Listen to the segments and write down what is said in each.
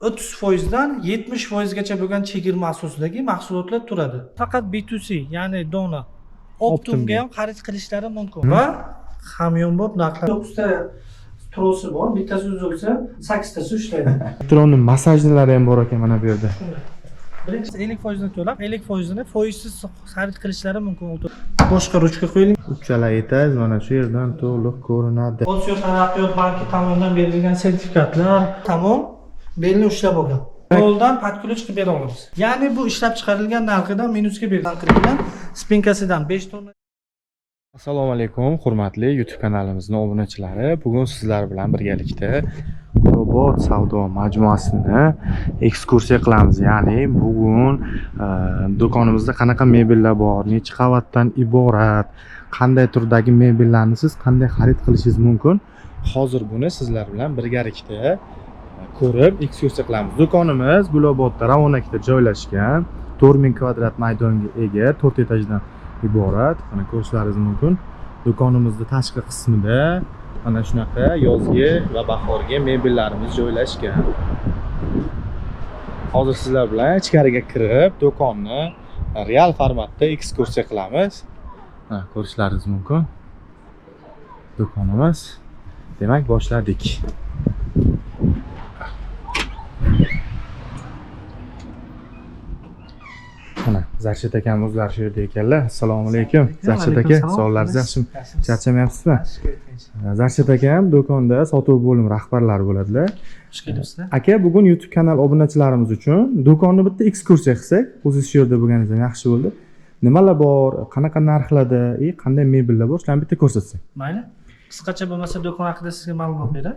30%dan 70%gacha bo'lgan chegirma asosidagi mahsulotlar turadi. Faqat B2C, ya'ni dona, Optumga ham xarid qilishlari mumkin va hamyonbop narxlar. 9 ta trosi bor, bittasi uzilsa 8 tasi ishlaydi. Elektron massajlari ham bor ekan mana bu yerda. Birinchisi 50% ni to'lab, 50% ni foizsiz xarid qilishlari mumkin. Boshqa ruchka qo'ying. Uchala etaj mana shu yerdan to'liq ko'rinadi. Osiyo taraqqiyot banki tomonidan berilgan sertifikatlar tamom belni ushlab olgan. Qo'ldan patkulich qilib bera olamiz. Ya'ni bu ishlab chiqarilgan narxidan minusga berilgan spinkasidan 5 tonna. Assalomu alaykum, hurmatli YouTube kanalimizning obunachilari. Bugun sizlar bilan birgalikda Gulobod savdo majmuasini ekskursiya qilamiz. Ya'ni bugun do'konimizda qanaqa mebellar bor, necha qavatdan iborat, qanday turdagi mebellarni siz qanday xarid qilishingiz mumkin. Hozir buni sizlar bilan birgalikda ko'rib ekskursiya qilamiz. Do'konimiz Gulobodda Ravonakda joylashgan, 4000 kvadrat maydonga ega, 4 etajdan iborat. Mana ko'rishlaringiz mumkin. Do'konimizning tashqi qismida mana shunaqa yozgi va bahorgi mebellarimiz joylashgan. Hozir sizlar bilan ichkariga kirib, do'konni real formatda ekskursiya qilamiz. Mana ko'rishlaringiz mumkin. Do'konimiz. Demak, boshladik. Mana Zarshid akam o'zlari shu yerda ekanlar. Assalomu alaykum. Zarshid aka, sog'ligingiz yaxshimi? Charchamayapsizmi? Zarshid akam do'konda sotuv bo'lim rahbarlari bo'ladilar. Xush kelibsizlar. Aka, bugun YouTube kanal obunachilarimiz uchun do'konni bitta ekskursiya qilsak, o'zingiz shu yerda bo'lganingiz ham yaxshi bo'ldi. Nimalar bor, qanaqa narxlarda, qanday mebellar bor, shularni bitta ko'rsatsak. Mayli. Qisqacha bo'lmasa do'kon haqida sizga ma'lumot beray.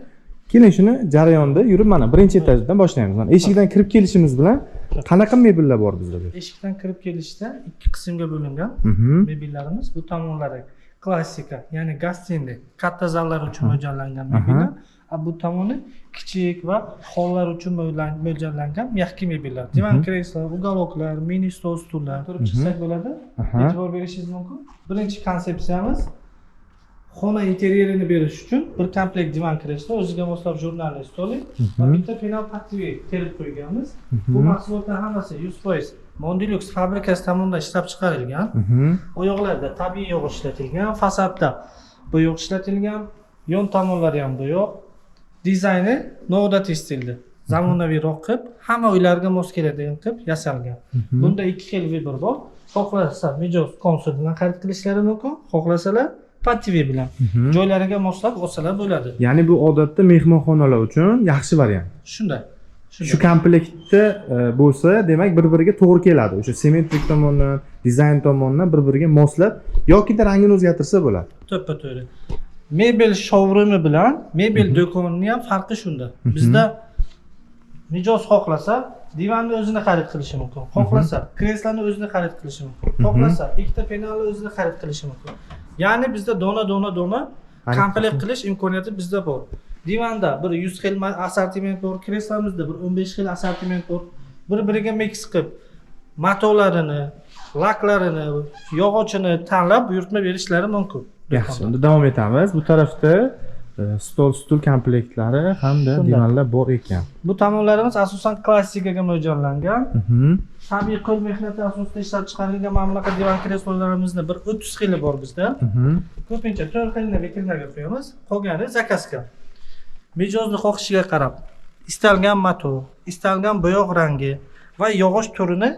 Keling shuni jarayonda yurib mana birinchi etajdan boshlaymiz. Mana eshikdan kirib kelishimiz bilan qanaqa mebellar bor bizda bu? Eshikdan kirib kelishda ikki qismga bo'lingan mebellarimiz. Bu tomonlari klassika, ya'ni gostinli, katta zallar uchun mo'ljallangan mebellar. Bu tomoni kichik va hollar uchun mo'ljallangan mягкий mebellar. Divan kreslo, uголокlar, mini stol, stullar turib chiqsak bo'ladi. E'tibor berishingiz mumkin. Birinchi konsepsiyamiz xona interyerini berish uchun bir komplekt divan kreslo, o'ziga moslab jurnalli stoli va bitta penal patvi terib qo'yganmiz. Bu mahsulotlar hammasi 100% Mondilux fabrikasi tomonidan ishlab chiqarilgan. Oyoqlarda tabiiy yog' ishlatilgan, fasadda bo'yoq ishlatilgan, yon tomonlari ham bo'yoq. Dizayni noodatiy stilda, zamonaviyroq qilib, hamma uylarga mos keladigan qilib yasalgan. Bunda ikki xil vibr bor. Xohlasa mijoz konsol bilan xarid qilishlari mumkin, xohlasalar patvi bilan joylariga moslab olsalar bo'ladi. Ya'ni bu odatda mehmonxonalar uchun yaxshi variant. Shunday. Shu komplektda bo'lsa, demak bir-biriga to'g'ri keladi. O'sha simmetrik tomondan, dizayn tomondan bir-biriga moslab yoki rangini o'zgartirsa bo'ladi. To'ppa-to'g'ri. Mebel showroomi bilan mebel do'konining ham farqi shunda. Bizda mijoz xohlasa divanni o'zini xarid qilishi mumkin. Xohlasa kresloni o'zini xarid qilishi mumkin. Xohlasa ikkita penalni o'zini xarid qilishi mumkin. Ya'ni bizda dona komplekt qilish imkoniyati bizda bor. Divanda bir 100 xil assortiment bor, kreslomizda bir 15 xil assortiment bor. Bir-biriga mix qilib matolarini, laklarini, yog'ochini tanlab buyurtma berishlari mumkin. Yaxshi, unda davom etamiz. Bu tarafda stol, stul komplektlari hamda divanlar bor ekan. Bu tomonlarimiz asosan klassikaga mo'ljallangan. Tabiiy qo'l mehnati asosida ishlab chiqarilgan mana bunaqa divan kreslolarimizni bir 30 xili bor bizda. Ko'pincha 4 xilni vitrinaga qo'yamiz. Qolgani zakazka. Mijozni xohishiga qarab istalgan mato, istalgan bo'yoq rangi va yog'och turini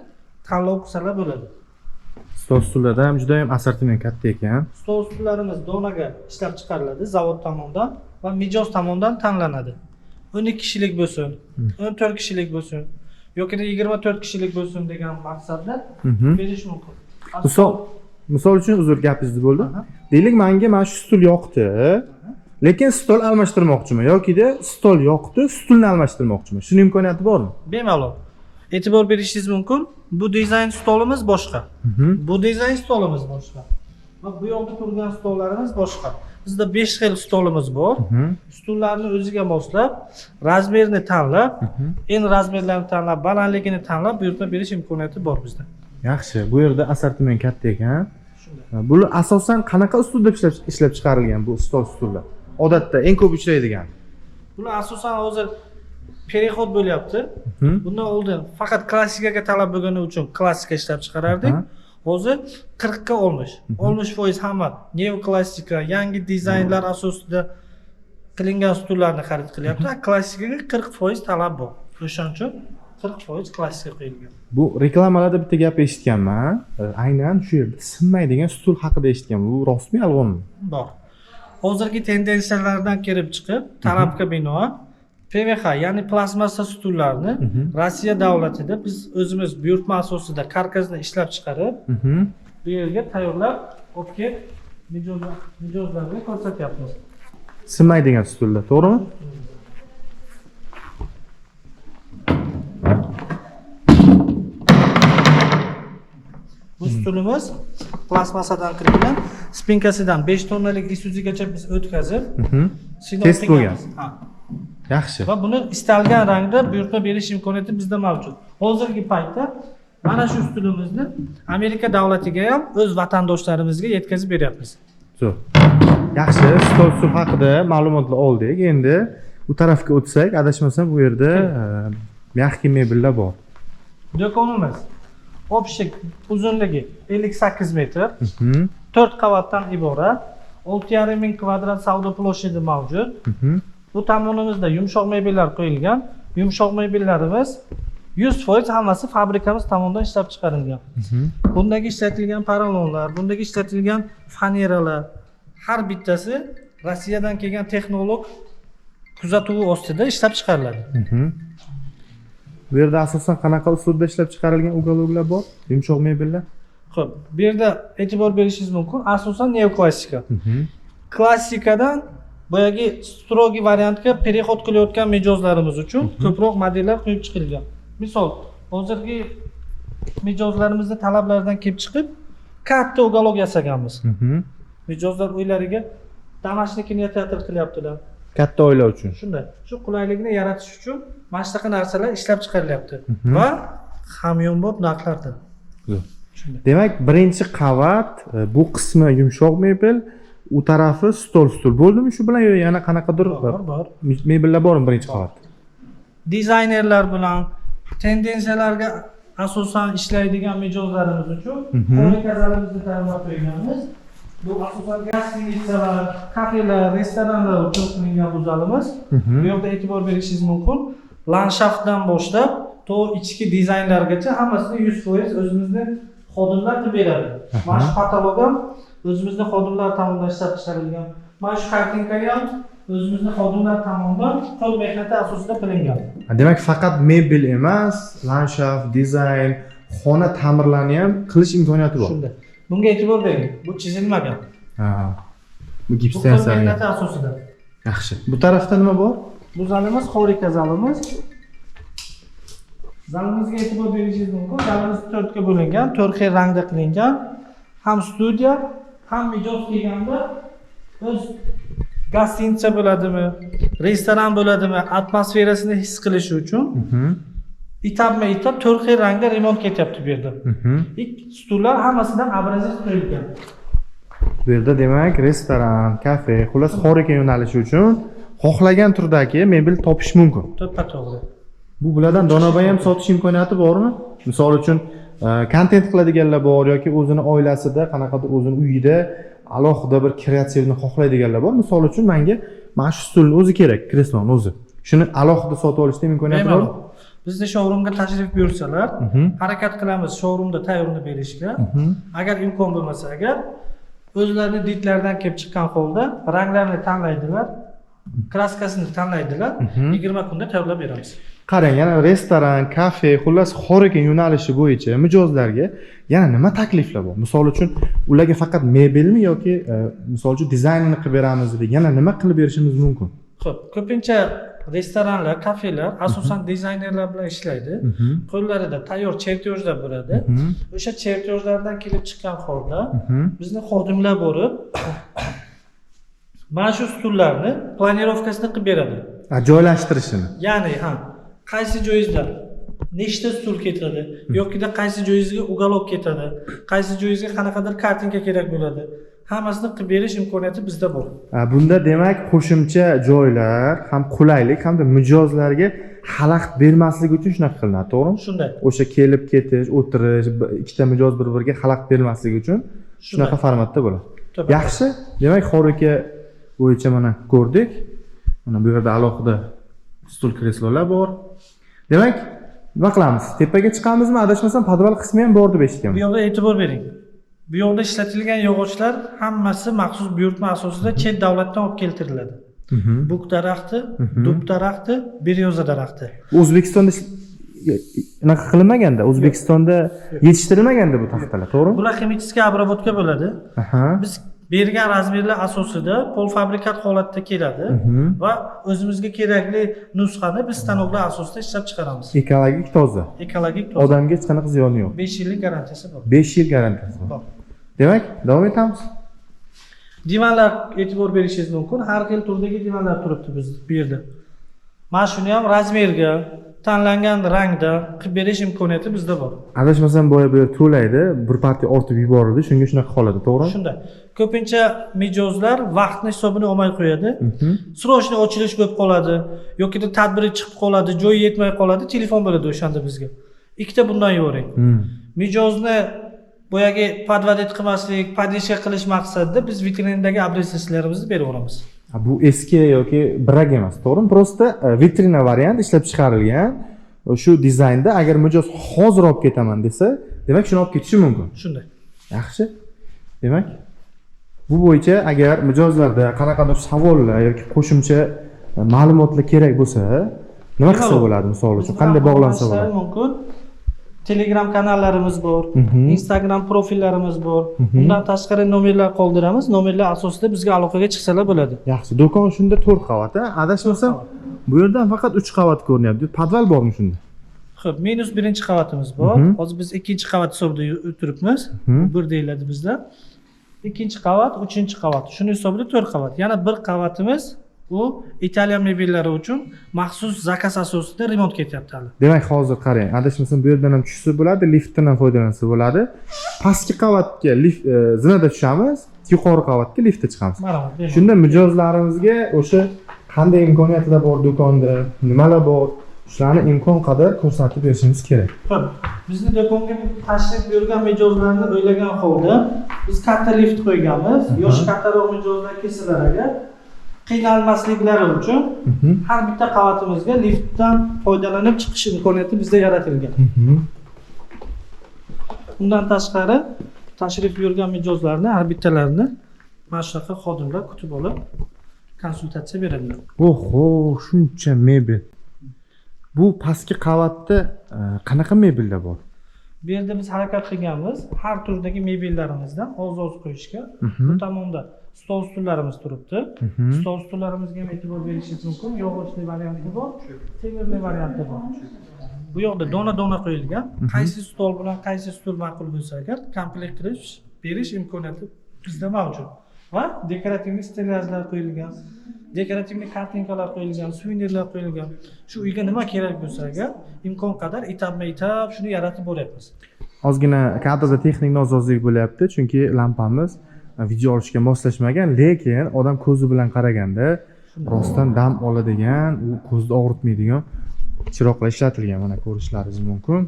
tanlov qilsalar bo'ladi. Stol stullarda ham juda ham assortiment katta ekan. Stol stullarimiz donaga ishlab chiqariladi zavod tomonidan va mijoz tomonidan tanlanadi. 12 kishilik bo'lsin, 14 kishilik bo'lsin yoki 24 kishilik bo'lsin degan maqsadda berish mumkin. Misol uchun uzr gapingizni bo'ldi. Deylik, menga mana shu stul yoqdi, lekin stol almashtirmoqchiman yoki-da stol yoqdi, stulni almashtirmoqchiman. Shuning imkoniyati bormi? Bemalol. E'tibor berishingiz mumkin. Bu dizayn stolimiz boshqa. Bu dizayn stolimiz boshqa. Va bu yoqda turgan stollarimiz boshqa. Bizda 5 xil stolimiz bor. Stullarni o'ziga moslab, razmerini tanlab, razmerlarni tanlab, balandligini tanlab buyurtma berish imkoniyati bor bizda. Yaxshi, bu yerda assortiment katta ekan. Bu asosan qanaqa usulda ishlab chiqarilgan bu stollar? Odatda eng ko'p uchraydigan. Bular asosan hozir perexod bo'lyapti. Bundan oldin faqat klassikaga talab bo'lgani uchun klassika ishlab chiqarardik. Hozir 40 ga 60. 60% hamma neoklassika, yangi dizaynlar asosida qilingan stullarni xarid qilyapti. Klassikaga 40% talab bor. O'shaning uchun 40% klassika qo'yilgan. Bu reklamalarda bitta gap eshitganman. Aynan shu yerda sinmaydigan stul haqida eshitganman. Bu rostmi, yolg'onmi? Bor. Hozirgi tendensiyalardan kelib chiqib, talabga binoan PVH, ya'ni plastmassa stullarni Rossiya davlatida biz o'zimiz buyurtma asosida karkasni ishlab chiqarib, bu yerga tayyorlab, olib kelib mijozlarga ko'rsatyapmiz. Sinmaydigan stullar, to'g'rimi? Bu stulimiz plastmassadan qilingan, spinkasidan 5 tonnalik Isuzugacha biz o'tkazib, test bo'lgan. Yaxshi. Va buni istalgan rangda buyurtma berish imkoniyati bizda mavjud. Hozirgi paytda mana shu stulimizni Amerika davlatiga ham o'z vatandoshlarimizga yetkazib beryapmiz. Zo'r. Yaxshi, stul haqida ma'lumotlar oldik. Endi bu tarafga o'tsak, adashmasam bu yerda mягкий mebellar bor. Do'konimiz общий uzunligi 58 metr, 4 qavatdan iborat, 6,5 ming kvadrat savdo ploshadi mavjud. Bu tomonimizda yumshoq mebellar qo'yilgan. Yumshoq mebellarimiz 100% hammasi fabrikamiz tomonidan ishlab chiqarilgan. Bundagi ishlatilgan porolonlar, bundagi ishlatilgan faneralar har bittasi Rossiyadan kelgan texnolog kuzatuvi ostida ishlab chiqariladi. Bu yerda asosan qanaqa usulda ishlab chiqarilgan ugaloglar bor? Yumshoq mebellar? Xo'p, bu yerda e'tibor berishingiz mumkin. Asosan neoklassika. Klassikadan boyagi strogi variantga perexod qilayotgan mijozlarimiz uchun ko'proq modellar qo'yib chiqilgan. Misol, hozirgi mijozlarimizning talablaridan kelib chiqib, katta ugalog yasaganmiz. Mijozlar uylariga damashni kinoteatr qilyaptilar. Katta oila uchun. Shunday. Shu qulaylikni yaratish uchun mana shunaqa narsalar ishlab chiqarilyapti va hamyonbop narxlarda. Demak, birinchi qavat bu qismi yumshoq mebel, u tarafi stul bo'ldimi shu bilan yo yana qanaqadir bor. Mebellar bormi birinchi qavatda? Dizaynerlar bilan tendensiyalarga asosan ishlaydigan mijozlarimiz uchun ko'rik-kazalimizni tayyorlab qo'yganmiz. Bu asosan gastinisalar, kafelar, restoranlar uchun qilingan bu zalimiz. Bu yerda e'tibor berishingiz mumkin. Landshaftdan boshlab to ichki dizaynlargacha hammasini 100% o'zimizning xodimlar qilib beradi. Mana shu katalog ham o'zimizning xodimlar tomonidan ishlab chiqarilgan. Mana shu kartinka ham o'zimizning xodimlar tomonidan qo'l mehnati asosida qilingan. Demak, faqat mebel emas, landshaft, dizayn, xona ta'mirlarini ham qilish imkoniyati bor. Shunday. Bunga e'tibor bering. Bu chizilmagan. Bu gipsdan yasalgan. Bu mehnati asosida. Yaxshi. Bu tarafda nima bor? Bu zalimiz xorika zalimiz. Zalimizga e'tibor berishingiz mumkin. Zalimiz 4 ga bo'lingan, 4 xil rangda qilingan. Ham studiya, ham mijoz kelganda o'z gostinitsa bo'ladimi, restoran bo'ladimi, atmosferasini his qilish uchun etap 4 xil rangda remont ketyapti bu yerda. Stullar hammasidan abrazif qo'yilgan. Bu yerda demak restoran, kafe, xullas xorika yo'nalishi uchun xohlagan turdagi mebel topish mumkin. To'ppa-to'g'ri. Bu bulardan donabay ham sotish imkoniyati bormi? Misol uchun kontent qiladiganlar bor yoki o'zini oilasida, qanaqadir o'zini uyida alohida bir kreativni xohlaydiganlar bor. Misol uchun menga mana shu stulni o'zi kerak, kresloni o'zi. Shuni alohida sotib olishda imkoniyati bormi? Bizni showroomga tashrif buyursalar, harakat qilamiz showroomda tayyorlab berishga. Agar imkon bo'lmasa, agar o'zlarining didlaridan kelib chiqqan holda ranglarni tanlaydilar, kraskasini tanlaydilar, 20 kunda tayyorlab beramiz. Qarang, yana restoran, kafe, xullas xorika yo'nalishi bo'yicha mijozlarga yana nima takliflar bor? Misol uchun ularga faqat mebelmi yoki misol uchun dizaynini qilib beramiz deb yana nima qilib berishimiz mumkin? Xo'p, ko'pincha restoranlar, kafelar asosan dizaynerlar bilan ishlaydi. Qo'llarida tayyor chertyojlar bo'ladi. O'sha chertyojlardan kelib chiqqan holda bizni xodimlar borib mana shu stullarni planirovkasini qilib beradi. Joylashtirishini. Ya'ni, qaysi joyingizda nechta stul ketadi yokida qaysi joyingizga ugalok ketadi, qaysi joyingizga qanaqadir kartinka kerak bo'ladi. Hammasini qilib berish imkoniyati bizda bor. Bunda demak qo'shimcha joylar ham qulaylik hamda mijozlarga xalaqit bermasligi uchun shunaqa qilinadi, to'g'rimi? Shunday. O'sha kelib ketish, o'tirish, ikkita mijoz bir-biriga xalaqit bermasligi uchun shunaqa formatda bo'ladi. Yaxshi. Demak, xorika bo'yicha mana ko'rdik. Mana bu yerda alohida stul kreslolar bor. Demak, nima qilamiz? Tepaga chiqamizmi? Adashmasam, podval qismi ham bor deb eshitganman. Bu yoqda e'tibor bering. Bu yoqda ishlatilgan yog'ochlar hammasi maxsus buyurtma asosida chet davlatdan olib keltiriladi. Buk daraxti, dub daraxti, beryoza daraxti. O'zbekistonda unaqa qilinmaganda, O'zbekistonda yetishtirilmaganda bu taxtalar, to'g'rimi? Bular ximический обработка bo'ladi. Biz bergan razmerlar asosida polfabrikat holatda keladi va o'zimizga kerakli nusxani biz stanoklar asosida ishlab chiqaramiz. Ekologik toza. Ekologik toza. Odamga hech qanaqa ziyoni yo'q. 5 yillik garantiyasi bor. 5 yil garantiyasi bor. Demak, davom etamiz. Divanlar e'tibor berishingiz mumkin. Har xil turdagi divanlar turibdi biz bu yerda. Mana shuni ham razmerga, tanlangan rangda qilib berish imkoniyati bizda bor. Adashmasam boya bu yer to'laydi, bir partiya ortib yuborildi, shunga shunaqa qoladi, to'g'rimi? Shunday. Ko'pincha mijozlar vaqtni hisobini olmay qo'yadi. Srochniy ochilish bo'lib qoladi yoki tadbiri chiqib qoladi, joyi yetmay qoladi, telefon bo'ladi o'shanda bizga. Ikkita bundan yuboring. Mijozni boyagi podvadet qilmaslik, podishka qilish maqsadida biz vitrinadagi obrazetslarimizni berib o'ramiz. Bu eski yoki brak emas, to'g'rimi? Prosta vitrina variant ishlab chiqarilgan. Shu dizaynda agar mijoz hozir olib ketaman desa, demak shuni olib ketishi mumkin. Shunday. Yaxshi. Demak, bu bo'yicha agar mijozlarda qanaqadir savollar yoki qo'shimcha ma'lumotlar kerak bo'lsa, nima qilsa bo'ladi, misol uchun qanday bog'lansa bo'ladi? Mumkin. Telegram kanallarimiz bor, Instagram profillarimiz bor. Undan tashqari nomerlar qoldiramiz. Nomerlar asosida bizga aloqaga chiqsalar bo'ladi. Yaxshi. Do'kon shunda 4 qavat, Adashmasam, bu yerdan faqat 3 qavat ko'rinyapti. Podval bormi shunda? Xo'p, minus 1-qavatimiz bor. Hozir biz 2-qavat hisobida o'tiribmiz. Bir deyiladi bizda. 2-qavat, 3-qavat. Shuni hisobida 4 qavat. Yana bir qavatimiz u Italiya mebellari uchun maxsus zakaz asosida remont ketyapti hali. Demak, hozir qarang, adashmasam bu yerdan ham tushsa bo'ladi, liftdan ham foydalansa bo'ladi. Pastki qavatga zinada tushamiz, yuqori qavatga liftda chiqamiz. Shunda mijozlarimizga o'sha qanday imkoniyatlar bor do'konda, nimalar bor, shularni imkon qadar ko'rsatib berishimiz kerak. Xo'p, bizni do'konga tashrif buyurgan mijozlarni o'ylagan holda biz katta lift qo'yganmiz. Yoshi kattaroq mijozlar kelsalar agar qiynalmasliklari uchun har bitta qavatimizga liftdan foydalanib chiqish imkoniyati bizda yaratilgan. Undan tashqari tashrif buyurgan mijozlarni har bittalarini mana shunaqa xodimlar kutib olib konsultatsiya beradilar. Oho, shuncha mebel. Bu pastki qavatda qanaqa mebellar bor? Bu yerda biz harakat qilganmiz har turdagi mebellarimizdan oz-oz qo'yishga. Bu tomonda stol stullarimiz turibdi. Stol stullarimizga ham e'tibor berishingiz mumkin. Yog'ochli varianti bor, temirli varianti bor. Bu yoqda dona-dona qo'yilgan. Qaysi stol bilan qaysi stul ma'qul bo'lsa agar komplekt qilib berish imkoniyati bizda mavjud. Va dekorativniy stelyajlar qo'yilgan, dekorativniy kartinkalar qo'yilgan, suvenirlar qo'yilgan. Shu uyga nima kerak bo'lsa agar imkon qadar etab shuni yaratib bo'lyapmiz. Ozgina kadrda texnik nosozlik bo'lyapti, chunki lampamiz video olishga moslashmagan, lekin odam ko'zi bilan qaraganda rostdan dam oladigan, u ko'zni og'ritmaydigan chiroqlar ishlatilgan, mana ko'rishlaringiz mumkin.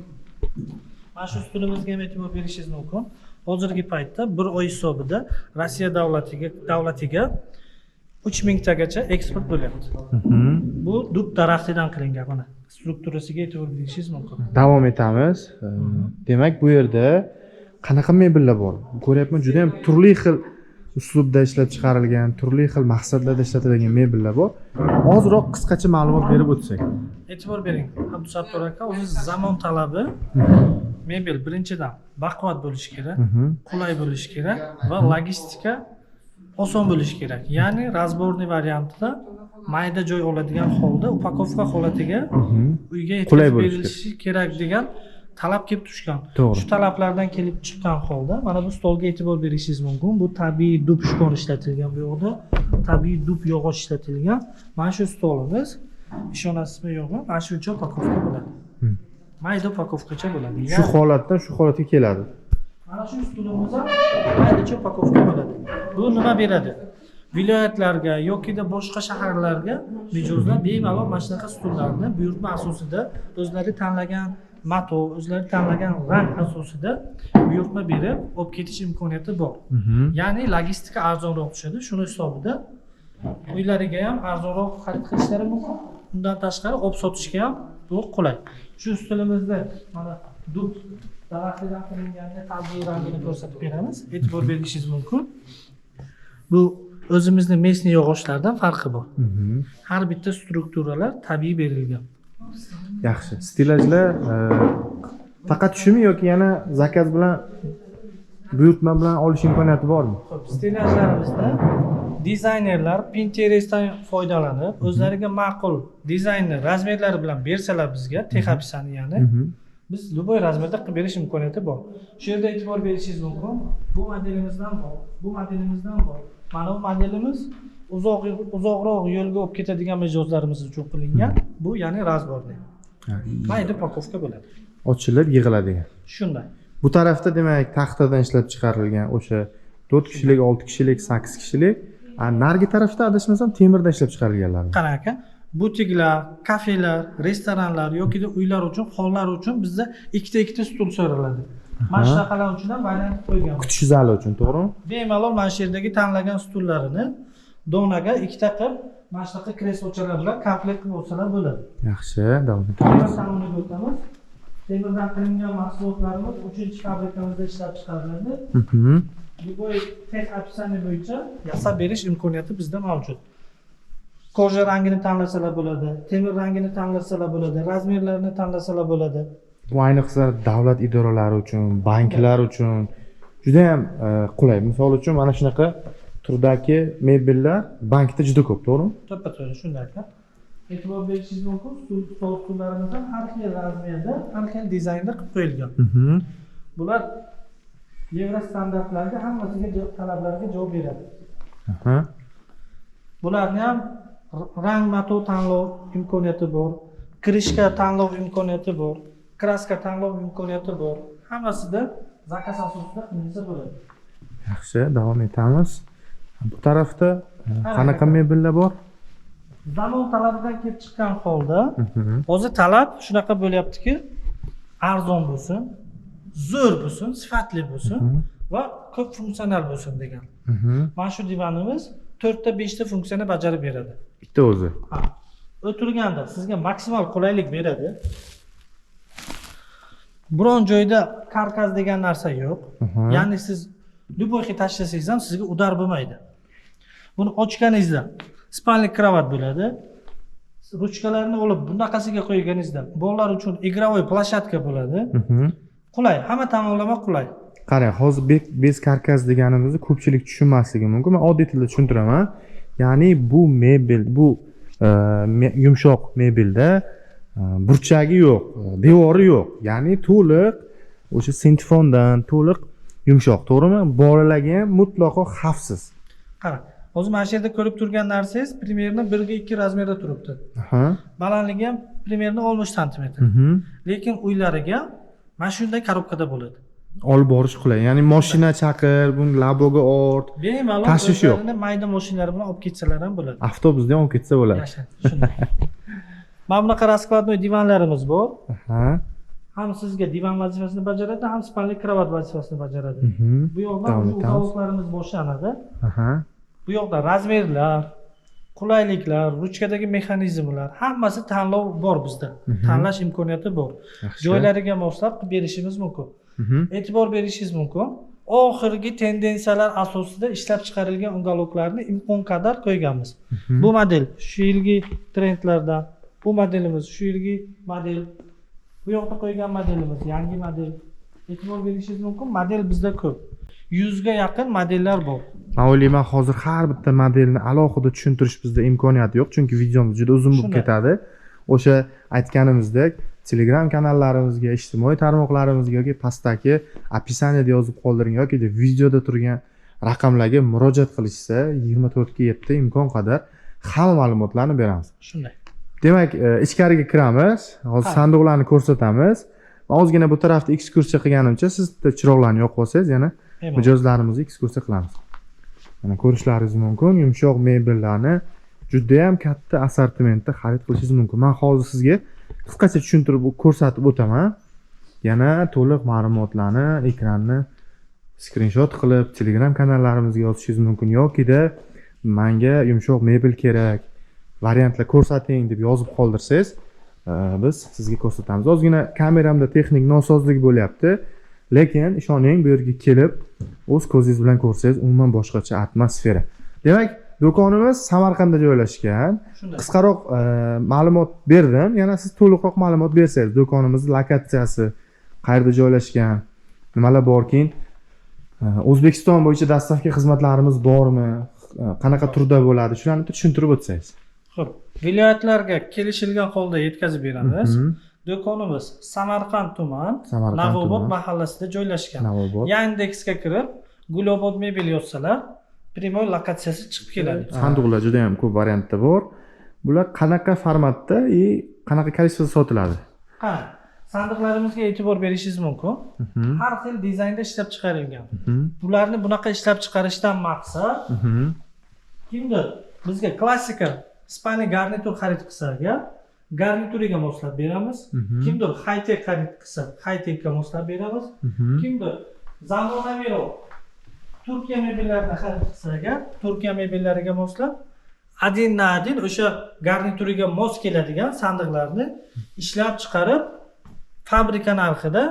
Mana shu stulimizga ham e'tibor berishingiz mumkin. Hozirgi paytda bir oy hisobida Rossiya davlatiga 3000 tagacha eksport bo'lyapti. Bu dub daraxtidan qilingan, mana strukturasiga e'tibor berishingiz mumkin. Davom etamiz. Demak, bu yerda qanaqa mebellar bor? Ko'ryapman, juda ham turli xil uslubda ishlab chiqarilgan, turli xil maqsadlarda ishlatiladigan mebellar bor. Ozroq qisqacha ma'lumot berib o'tsak. E'tibor bering, Abdusattor aka, o'zi zamon talabi mebel birinchidan baquvvat bo'lishi kerak, qulay bo'lishi kerak va logistika oson bo'lishi kerak. Ya'ni razborniy variantida mayda joy oladigan holda upakovka holatiga uyga yetkazib berilishi kerak degan talab kelib tushgan. Shu talablardan kelib chiqqan holda mana bu stolga e'tibor berishingiz mumkin. Bu tabiiy dub shkon ishlatilgan, bu yoqda tabiiy dub yog'och ishlatilgan. Mana shu stolimiz, ishonasizmi yo'qmi, mana shuncha upakovka bo'ladi. Mayda upakovkacha bo'ladi. Shu holatdan shu holatga keladi. Mana shu stulimiz ham maydacha upakovka bo'ladi. Bu nima beradi? viloyatlarga yokida boshqa shaharlarga mijozlar bemalol mana shunaqa stullarni buyurtma asosida o'zlari tanlagan mato, o'zlari tanlagan rang asosida buyurtma berib olib ketish imkoniyati bor. Ya'ni logistika arzonroq tushadi. Shuni hisobida uylariga ham arzonroq xarid qilishlari mumkin. Undan tashqari olib sotishga ham bu qulay. Shu ustilimizda mana dub daraxtdan qilinganini tabiiy rangini ko'rsatib beramiz. E'tibor berishingiz mumkin. Bu o'zimizning mesniy yog'ochlardan farqi bor. Har bitta strukturalar tabiiy berilgan. Yaxshi. Stilajlar faqat shumi yoki yana zakaz bilan buyurtma bilan olish imkoniyati bormi? Xo'p, stilajlarimizda dizaynerlar Pinterest'dan foydalanib, o'zlariga ma'qul dizaynni razmerlari bilan bersalar bizga, texopisani ya'ni, biz любой razmerda qilib berish imkoniyati bor. Shu yerda e'tibor berishingiz mumkin. Bu modelimizdan bor, bu modelimizdan bor. Mana bu modelimiz uzoqroq yo'lga olib ketadigan mijozlarimiz uchun qilingan. Bu ya'ni razborli. Mayda pakovka bo'ladi. Ochilib yig'iladigan. Shunday. Bu tarafda demak taxtadan ishlab chiqarilgan o'sha 4 kishilik, 6 kishilik, 8 kishilik, narigi tarafda adashmasam temirdan ishlab chiqarilganlar. Qanaqa? Butiklar, kafelar, restoranlar yoki uylar uchun, hollar uchun bizda ikkita stul so'raladi. Mana shunaqalar uchun ham variant qo'yganmiz. Kutish zali uchun, to'g'rimi? Bemalol mana shu yerdagi tanlagan stullarini donaga ikkita qilib, mana shunaqa kreslochalar bilan komplekt qilib olsalar bo'ladi. Yaxshi, davom Temir saloniga o'tamiz. Temirdan qilingan mahsulotlarimiz 3-fabrikamizda ishlab chiqariladi. Bu tek opsiya bo'yicha yasab berish imkoniyati bizda mavjud. Koja rangini tanlasalar bo'ladi, temir rangini tanlasalar bo'ladi, razmerlarini tanlasalar bo'ladi. Bu ayniqsa davlat idoralari uchun, banklar uchun juda ham qulay. Misol uchun mana shunaqa turdagi mebellar bankda juda ko'p, to'g'rimi? To'ppa-to'g'ri shunday. E'tibor berishingiz mumkin, stullarimiz ham har xil razmerda, har xil dizaynda qilib qo'yilgan. Bular Yevro standartlarga hammasiga talablarga javob beradi. Bularni ham rang mato tanlov imkoniyati bor, krishka tanlov imkoniyati bor, kraska tanlov imkoniyati bor. Hammasida zakaz asosida qilinsa bo'ladi. Yaxshi, davom etamiz. Bu tarafda qanaqa mebellar bor? Zamon talabidan kelib chiqqan holda, hozir talab shunaqa bo'lyaptiki, arzon bo'lsin, zo'r bo'lsin, sifatli bo'lsin va ko'p funksional bo'lsin degan. Mana shu divanimiz 4 ta 5 ta funksiyani bajarib beradi. Bitta o'zi. Ha. O'tirganda sizga maksimal qulaylik beradi. Biron joyda karkas degan narsa yo'q. Ya'ni siz любойga tashlasangiz ham sizga udar bo'lmaydi. Buni ochganingizda spalnik kravat bo'ladi. Ruchkalarni olib bunaqasiga qo'yganingizda bolalar uchun игровой площадка bo'ladi. Qulay, hamma tomonlama qulay. Qarang, hozir bez karkas deganimizni ko'pchilik tushunmasligi mumkin. Men oddiy tilda tushuntiraman. Ya'ni bu mebel, bu yumshoq mebelda burchagi yo'q, devori yo'q. Ya'ni to'liq o'sha sintefondan to'liq yumshoq, to'g'rimi? Bolalarga ham mutlaqo xavfsiz. Qarang, hozir mana shu yerda ko'rib turgan narsangiz примерно 1 ga 2 razmerda turibdi. Balandligi ham примерно 60 sm. Lekin uylariga mana shunday korobkada bo'ladi. Olib borish qulay. Ya'ni mashina chaqir, buni laboga ort. Bemalol tashish yo'q. Mayda mashinalar bilan olib ketsalar ham bo'ladi. Avtobusda olib ketsa bo'ladi. Shunday. Mana bunaqa raskladnoy divanlarimiz bor. Ham sizga divan vazifasini bajaradi, ham spalnik kravat vazifasini bajaradi. Bu yoqda uzoqlarimiz boshlanadi. Bu yoqda razmerlar, qulayliklar, ruchkadagi mexanizmlar, hammasi tanlov bor bizda. Tanlash imkoniyati bor. Joylariga moslab qilib berishimiz mumkin. E'tibor berishingiz mumkin. Oxirgi tendensiyalar asosida ishlab chiqarilgan ungaloklarni imkon qadar qo'yganmiz. Bu model shu yilgi trendlardan, bu modelimiz shu yilgi model. Bu yoqda qo'ygan modelimiz yangi model. E'tibor berishingiz mumkin. Model bizda ko'p. 100 ga yaqin modellar bor. Men o'ylayman, hozir har bitta modelni alohida tushuntirish bizda imkoniyati yo'q, chunki videomiz juda uzun bo'lib ketadi. O'sha aytganimizdek, Telegram kanallarimizga, ijtimoiy tarmoqlarimizga yoki pastdagi описаниеda yozib qoldiring yoki videoda turgan raqamlarga murojaat qilishsa 24 ga 7 imkon qadar hamma ma'lumotlarni beramiz. Shunday. Demak, ichkariga kiramiz. Hozir sanduqlarni ko'rsatamiz. Ozgina bu tarafda ekskursiya qilganimcha, siz chiroqlarni yoqib olsangiz, yana mijozlarimizga ekskursiya qilamiz. Mana ko'rishlaringiz mumkin, yumshoq mebellarni juda ham katta assortimentda xarid qilishingiz mumkin. Men hozir sizga qisqacha tushuntirib ko'rsatib o'taman. Yana to'liq ma'lumotlarni ekranni skrinshot qilib Telegram kanallarimizga yozishingiz mumkin yokida menga yumshoq mebel kerak, variantlar ko'rsating deb yozib qoldirsangiz, biz sizga ko'rsatamiz. Ozgina kameramda texnik nosozlik bo'lyapti, lekin ishoning, bu yerga kelib o'z ko'zingiz bilan ko'rsangiz umuman boshqacha atmosfera. Demak, do'konimiz Samarqandda joylashgan. Qisqaroq ma'lumot berdim. Yana siz to'liqroq ma'lumot bersangiz, do'konimizning lokatsiyasi, qayerda joylashgan, nimalar bor, keyin O'zbekiston bo'yicha dastavka xizmatlarimiz bormi, qanaqa turda bo'ladi, shularni tushuntirib o'tsangiz. Xo'p, viloyatlarga kelishilgan holda yetkazib beramiz. Do'konimiz Samarqand tuman, Navobod mahallasida joylashgan. Yandexga kirib, Gulobod mebel yozsalar, primoy lokatsiyasi chiqib keladi. Sanduqlar juda ham ko'p variantda bor. Bular qanaqa formatda va qanaqa kolичествоda sotiladi? Ha, sanduqlarimizga e'tibor berishingiz mumkin. Har xil dizaynda ishlab chiqarilgan. Bularni bunaqa ishlab chiqarishdan maqsad kimdir bizga klassika spani garnitur xarid qilsa, garnituriga moslab beramiz. Kimdir high-tech xarid qilsa, high-techga moslab beramiz. Kimdir zamonaviyroq Turkiya mebellarini xarid qilsa, Turkiya mebellariga moslab adin o'sha garnituriga mos keladigan sandiqlarni ishlab chiqarib, fabrika narxida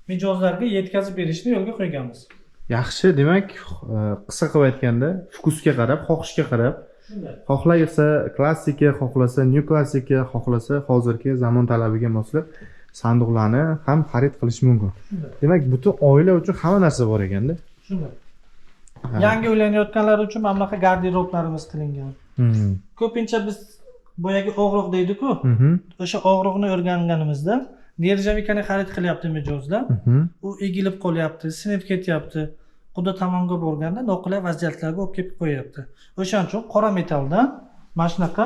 mijozlarga yetkazib berishni yo'lga qo'yganmiz. Yaxshi, demak, qisqa qilib aytganda, fokusga qarab, xohishga qarab, xohlaysa klassika, xohlasa new klassika, xohlasa hozirgi zamon talabiga moslab sanduqlarni ham xarid qilish mumkin. Demak, butun oila uchun hamma narsa bor ekanda. Shunday. Yangi uylanayotganlar uchun mana bunaqa garderoblarimiz qilingan. Ko'pincha biz boyagi og'riq deydi-ku. O'sha og'riqni o'rganganimizda nirjavikani xarid qilyapti mijozlar. U egilib qolyapti, sinib ketyapti. Quda tomonga borganda noqulay vaziyatlarga olib kelib qo'yapti. O'shaning uchun qora metaldan mana shunaqa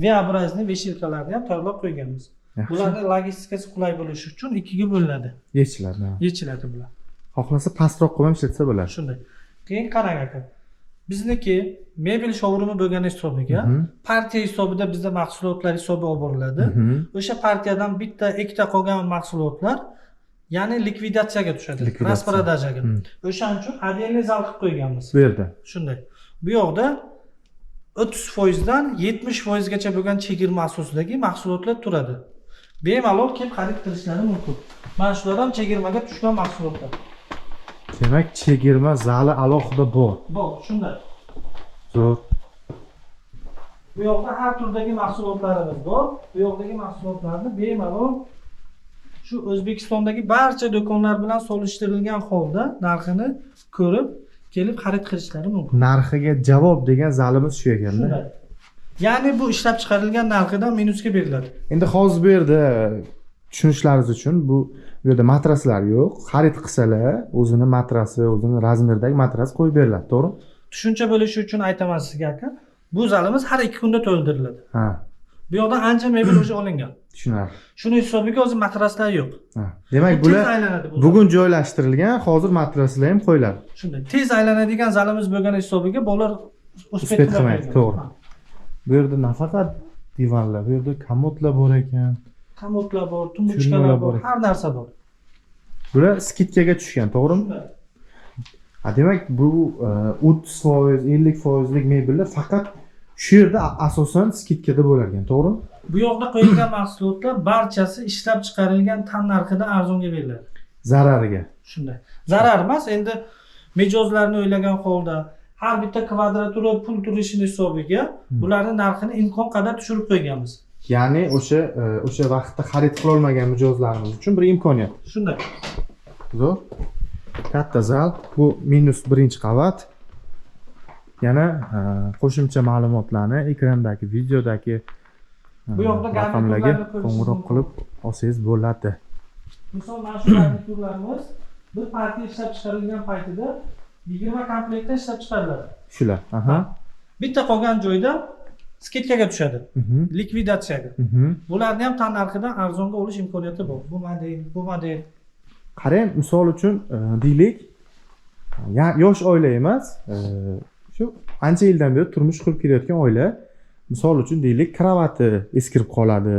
V-obrazli veshilkalarni ham tayyorlab qo'yganmiz. Bularning logistikasi qulay bo'lishi uchun ikkiga bo'linadi. Yechiladi. Yechiladi bular. Xohlasa pastroq qilib ham ishlatsa bo'ladi. Shunday. Keyin qarang aka. Bizniki mebel showroomi bo'lgani hisobiga, partiya hisobida bizda mahsulotlar hisobi olib boriladi. O'sha partiyadan bitta, ikkita qolgan mahsulotlar ya'ni likvidatsiyaga tushadi, rasprodajaga. O'shaning uchun отдельный zal qilib qo'yganmiz. Bu yerda. Shunday. Bu yoqda 30% dan 70% gacha bo'lgan chegirma asosidagi mahsulotlar turadi. Bemalol kelib xarid qilishlari mumkin. Mana shular ham chegirmaga tushgan mahsulotlar. Demak, chegirma zali alohida bor. Bor, shunday. Zo'r. Bu yoqda har turdagi mahsulotlarimiz bor. Bu yoqdagi mahsulotlarni bemalol shu O'zbekistondagi barcha do'konlar bilan solishtirilgan holda narxini ko'rib, kelib xarid qilishlari mumkin. Narxiga javob degan zalimiz shu ekanda. Ya'ni bu ishlab chiqarilgan narxidan minusga beriladi. Endi hozir bu yerda tushunishlaringiz uchun bu yerda matraslar yo'q. Xarid qilsalar, o'zini matrasi, o'zini razmerdagi matras qo'yib beriladi, to'g'rimi? Tushuncha bo'lishi uchun aytaman sizga aka. Bu zalimiz har 2 kunda to'ldiriladi. Ha. Bu yoqda ancha mebel o'sha olingan. Tushunarli. Shuni hisobiga o'zi matraslar yo'q. Ha. Demak, bular bugun joylashtirilgan, hozir matraslar ham qo'yiladi. Shunday. Tez aylanadigan zalimiz bo'lgani hisobiga bolalar uspet qilmaydi, to'g'ri. Bu yerda nafaqat divanlar, bu yerda komodlar bor ekan. Komodlar bor, tumbuchkalar bor, har narsa bor. Bular skidkaga tushgan, to'g'rimi? Demak, bu 30%, 50% lik mebellar faqat shu yerda asosan skidkada bo'lar ekan, to'g'rimi? Bu yoqda qo'yilgan mahsulotlar barchasi ishlab chiqarilgan tan narxida arzonga beriladi. Zarariga. Shunday. Zarar emas, endi mijozlarni o'ylagan holda har bitta kvadratura pul turishini hisobiga bularning narxini imkon qadar tushirib qo'yganmiz. Ya'ni o'sha vaqtda xarid qila olmagan mijozlarimiz uchun bir imkoniyat. Shunday. Zo'r. Katta zal, bu -1-qavat. Yana qo'shimcha ma'lumotlarni ekrandagi videodagi bu yoqda raqamlarga qo'ng'iroq qilib olsangiz bo'ladi. Misol, mana shu garniturlarimiz bir partiya ishlab chiqarilgan paytida 20 komplektdan ishlab chiqariladi. Shular, aha. Bitta qolgan joyda skidkaga tushadi. Likvidatsiyaga. Bularni ham tan narxidan arzonga olish imkoniyati bor. Bu model. Qarang, misol uchun deylik, yosh oila emas, shu ancha yildan beri turmush qurib kelayotgan oila. Misol uchun deylik, kravati eskirib qoladi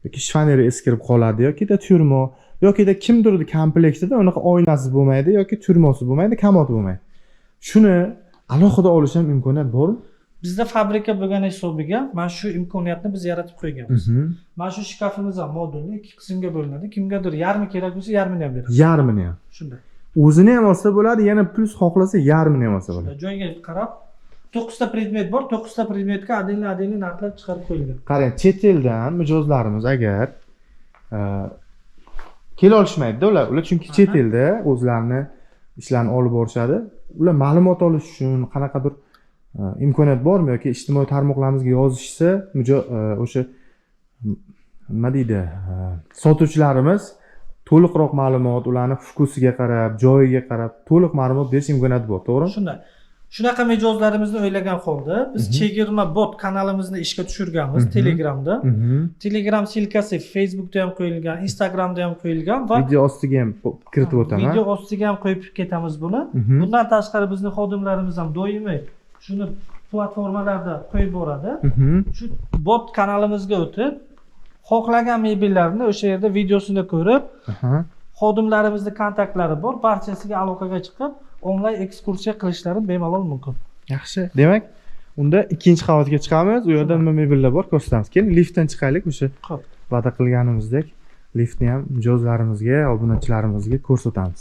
yoki shfaneri eskirib qoladi yoki turmo yoki kimdirni komplektida unaqa oynasi bo'lmaydi yoki turmosi bo'lmaydi, kamodi bo'lmaydi. Shuni alohida olish ham imkoniyat bormi? Bizda fabrika bo'lgani hisobiga mana shu imkoniyatni biz yaratib qo'yganmiz. Mana shu shkafimiz ham modulli 2 qismga bo'linadi. Kimgadir yarmi kerak bo'lsa, yarmini ham beramiz. Yarmini ham. Shunday. O'zini ham olsa bo'ladi, yana plus xohlasa yarmini ham olsa bo'ladi. Joyga qarab 9 ta predmet bor, 9 ta predmetga adil narxlar chiqarib qo'yilgan. Qarang, chet eldan mijozlarimiz agar kela olishmaydi-da ular chunki chet elda o'zlarini ishlarini olib borishadi. Ular ma'lumot olish uchun qanaqadir imkoniyat bormi yoki ijtimoiy tarmoqlarimizga yozishsa, o'sha nima deydi, sotuvchilarimiz to'liqroq ma'lumot, ularning fokusiga qarab, joyiga qarab to'liq ma'lumot berish imkoniyati bor, to'g'rimi? Shunday. Shunaqa mijozlarimizni o'ylagan holda biz Chegirma bot kanalimizni ishga tushirganmiz Telegramda. Telegram silkasi Facebookda ham qo'yilgan, Instagramda ham qo'yilgan va video ostiga ham kiritib o'taman. Video ostiga ham qo'yib ketamiz buni. Bundan tashqari bizning xodimlarimiz ham doimiy shuni platformalarda qo'yib boradi. Shu bot kanalimizga o'tib, xohlagan mebellarni o'sha yerda videosini ko'rib, xodimlarimizning kontaktlari bor, barchasiga aloqaga chiqib onlayn ekskursiya qilishlari bemalol mumkin. Yaxshi. Demak, unda ikkinchi qavatga chiqamiz. U yerda nima mebellar bor ko'rsatamiz. Keyin liftdan chiqaylik, o'sha va'da qilganimizdek liftni ham mijozlarimizga, obunachilarimizga ko'rsatamiz.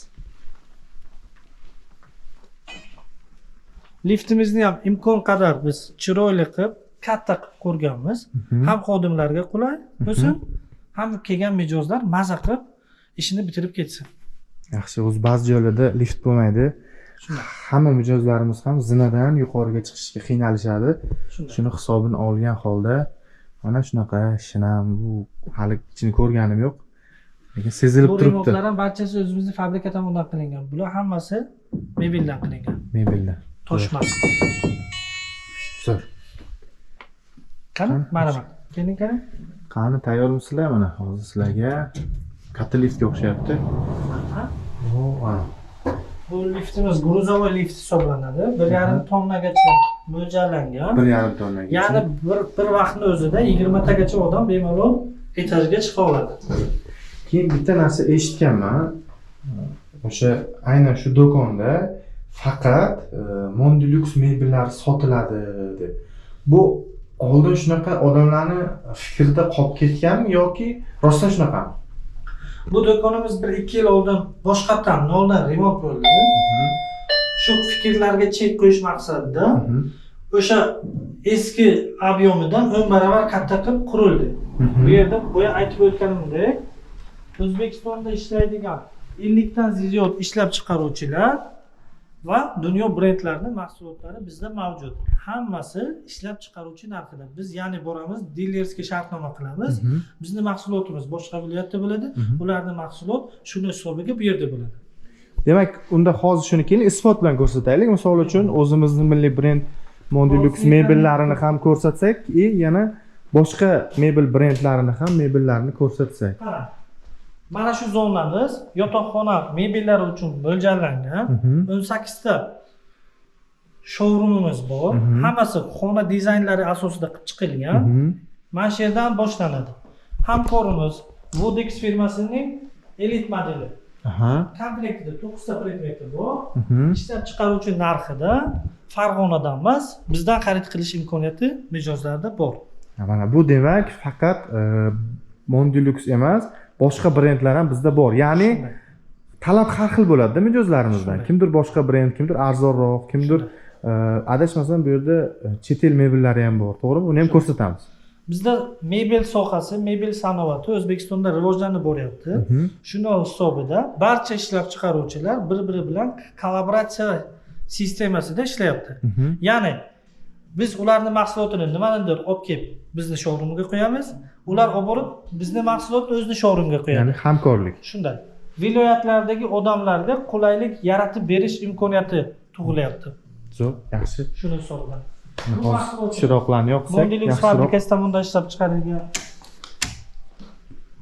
Liftimizni ham imkon qadar biz chiroyli qilib, katta qilib ko'rganmiz. Ham xodimlarga qulay bo'lsin, ham kelgan mijozlar maza qilib ishini bitirib ketsin. Yaxshi, o'z ba'zi joylarda lift bo'lmaydi. Hamma mijozlarimiz ham zinadan yuqoriga chiqishga qiynalishadi. Shuni hisobini olgan holda mana shunaqa shinam, bu hali ichini ko'rganim yo'q. Lekin sezilib turibdi. Bu remontlar ham barchasi o'zimizning fabrika tomonidan qilingan. Bular hammasi mebeldan qilingan. Mebeldan. Toshmas. Zo'r. Qani, mana bak. Keling qarang. Qani, tayyormisizlar? Mana hozir sizlarga katta liftga o'xshayapti. Bu liftimiz gruzovoy lift hisoblanadi. 1,5 tonnagacha mo'ljallangan. 1,5 tonnaga. Ya'ni bir vaqtning o'zida 20 tagacha odam bemalol etajga chiqa oladi. Keyin bitta narsa eshitganman. O'sha aynan shu do'konda faqat Mondilux mebellar sotiladi deb. Bu oldin shunaqa odamlarning fikrida qolib ketganmi yoki rostdan shunaqami? Bu do'konimiz 1-2 yil oldin boshqatdan noldan remont bo'ldi. Shu fikrlarga chek qo'yish maqsadida o'sha eski ob'yemidan 10 barobar katta qilib qurildi. Bu yerda boya aytib o'tganimdek, O'zbekistonda ishlaydigan 50 dan ziyod ishlab chiqaruvchilar va dunyo brendlarining mahsulotlari bizda mavjud. Hammasi ishlab chiqaruvchi narxida. Biz ya'ni boramiz, dilerskiy shartnoma qilamiz. Bizning mahsulotimiz boshqa viloyatda bo'ladi, ularning mahsulot shuni hisobiga bu yerda bo'ladi. Demak, unda hozir shuni keling isbot bilan ko'rsataylik. Misol uchun o'zimizning milliy brend Mondilux mebellarini ham ko'rsatsak, yana boshqa mebel brendlarini ham mebellarini ko'rsatsak. Mana shu zonamiz yotoqxona mebellari uchun mo'ljallangan. 18 ta showroomimiz bor. Hammasi xona dizaynlari asosida qilib chiqilgan. Mana shu yerdan boshlanadi. Hamkorimiz Vodex firmasining elit modeli. Komplektida 9 ta predmeti bor. Ishlab chiqaruvchi narxida Farg'onadan emas, bizdan xarid qilish imkoniyati mijozlarda bor. Mana bu demak faqat Mondilux emas, boshqa brendlar ham bizda bor. Ya'ni talab har xil bo'ladi mijozlarimizdan. Kimdir boshqa brend, kimdir arzonroq, kimdir adashmasam bu yerda chet el mebellari ham bor, to'g'rimi? Uni ham ko'rsatamiz. Bizda mebel sohasi, mebel sanoati O'zbekistonda rivojlanib boryapti. Shuning hisobida barcha ishlab chiqaruvchilar bir-biri bilan kollaboratsiya sistemasida ishlayapti. Ya'ni biz ularning mahsulotini nimanidir olib kelib bizni showroomga qo'yamiz, ular olib borib bizni mahsulotni o'zini showroomga qo'yadi. Ya'ni hamkorlik. Shunday. Viloyatlardagi odamlarga qulaylik yaratib berish imkoniyati tug'ilyapti. Zo'r, yaxshi. Shuni hisoblan. Chiroqlarni yoqsak, Mondilux fabrikasi tomonidan ishlab chiqarilgan.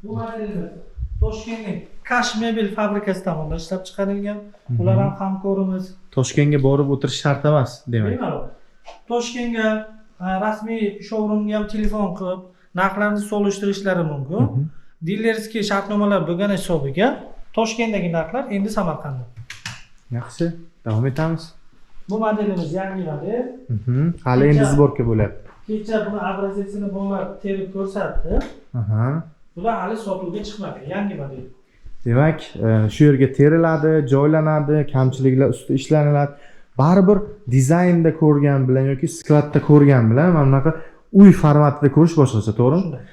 Bu modelimiz Toshkentning Kash mebel fabrikasi tomonidan ishlab chiqarilgan. Ular ham hamkorimiz. Toshkentga borib o'tirish shart emas, demak. Bemalol. Toshkentga rasmiy showroomga ham telefon qilib, narxlarni solishtirishlari mumkin. Dilerskiy shartnomalar bo'lgan hisobiga Toshkentdagi narxlar endi Samarqandda. Yaxshi, davom etamiz. Bu modelimiz yangi model. Hali endi sborka bo'lyapti. Kecha buni obrazetsini bolalar terib ko'rsatdi. Bular hali sotuvga chiqmagan, yangi model. Demak, shu yerga teriladi, joylanadi, kamchiliklar ustida ishlaniladi. Baribir dizaynda ko'rgan bilan yoki skladda ko'rgan bilan mana bunaqa uy formatida ko'rish boshqacha, to'g'rimi? Shunday.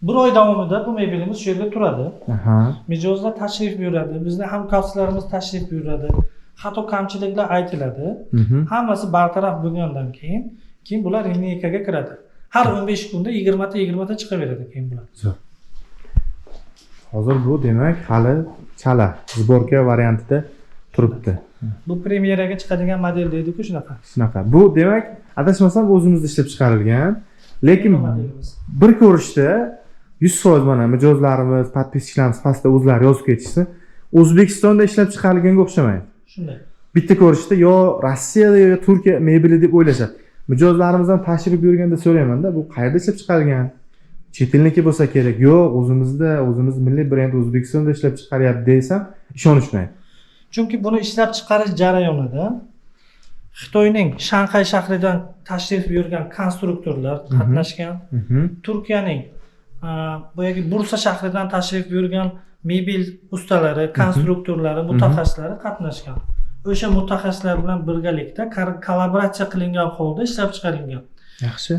Bir oy davomida bu mebelimiz shu yerda turadi. Mijozlar tashrif buyuradi, bizning hamkorlarimiz tashrif buyuradi. Xato kamchiliklar aytiladi. Hammasi bartaraf bo'lgandan keyin bular lineykaga kiradi. Har 15 kunda 20 ta chiqaveradi keyin bular. Zo'r. Hozir bu demak hali chala sborka variantida turibdi. Bu premyeraga chiqadigan model deydi-ku shunaqa. Shunaqa. Bu demak adashmasam o'zimizda ishlab chiqarilgan, lekin bir ko'rishda 100% mana mijozlarimiz, podpischilarimiz pastda o'zlari yozib ketishsa, O'zbekistonda ishlab chiqarilganga o'xshamaydi. Shunday. Bitta ko'rishda yo Rossiyada yo Turkiya mebeli deb o'ylashadi. Mijozlarimizdan tashrif buyurganda so'rayman-da, bu qayerda ishlab chiqarilgan? Chet elniki bo'lsa kerak. Yo'q, o'zimiz milliy brend O'zbekistonda ishlab chiqaryapti desam, ishonishmaydi. Chunki buni ishlab chiqarish jarayonida Xitoyning Shanxay shahridan tashrif buyurgan konstruktorlar qatnashgan. Turkiyaning boyagi Bursa shahridan tashrif buyurgan mebel ustalari, konstruktorlari, mutaxassislari qatnashgan. O'sha mutaxassislar bilan birgalikda kollaboratsiya qilingan holda ishlab chiqarilgan. Yaxshi.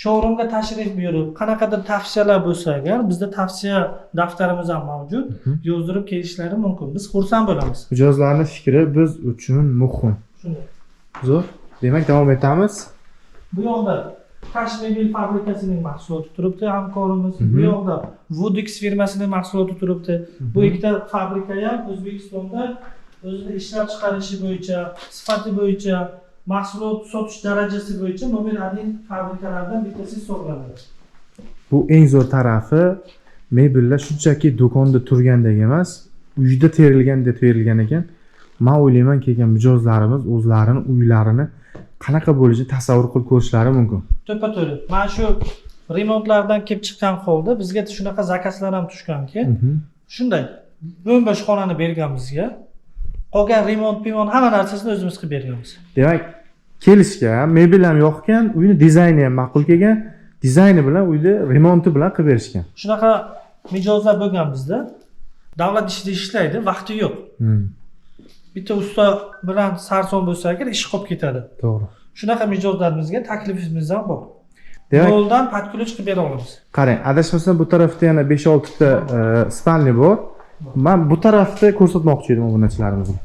Showroomga tashrif buyurib, qanaqadir tavsiyalar bo'lsa agar, bizda tavsiya daftarimiz ham mavjud, yozdirib kelishlari mumkin. Biz xursand bo'lamiz. Mijozlarning fikri biz uchun muhim. Shunday. Zo'r. Demak, davom etamiz. Bu yoqda Kash mebel fabrikasining mahsuloti turibdi, hamkorimiz. Bu yoqda Woodix firmasining mahsuloti turibdi. Bu ikkita fabrika ham O'zbekistonda o'zini ishlab chiqarishi bo'yicha, sifati bo'yicha, mahsulot sotish darajasi bo'yicha nomer 1 fabrikalardan bittasi hisoblanadi. Bu eng zo'r tarafi, mebellar shunchaki do'konda turgandek emas, uyda terilgan ekan. Men o'ylayman kelgan mijozlarimiz o'zlarining uylarini qanaqa bo'lishini tasavvur qilib ko'rishlari mumkin. To'ppa-to'g'ri. Mana shu remontlardan kelib chiqqan holda bizga shunaqa zakazlar ham tushganki, shunday bo'sh xonani bergan bizga. Qolgan remont hamma narsasini o'zimiz qilib berganmiz. Demak, kelishgan, mebel ham yoqqan, uyni dizayni ham ma'qul kelgan, dizayni bilan uyda remonti bilan qilib berishgan. Shunaqa mijozlar bo'lgan bizda. Davlat ishida ishlaydi, vaqti yo'q. Bitta usta bilan sarson bo'lsa agar ish qolib ketadi. To'g'ri. Shunaqa mijozlarimizga taklifimiz ham bor. Demak, yo'ldan patkulch qilib bera olamiz. Qarang, adashmasam bu tarafda yana 5-6 ta spalni bor. Men bu tarafda ko'rsatmoqchi edim obunachilarimizga.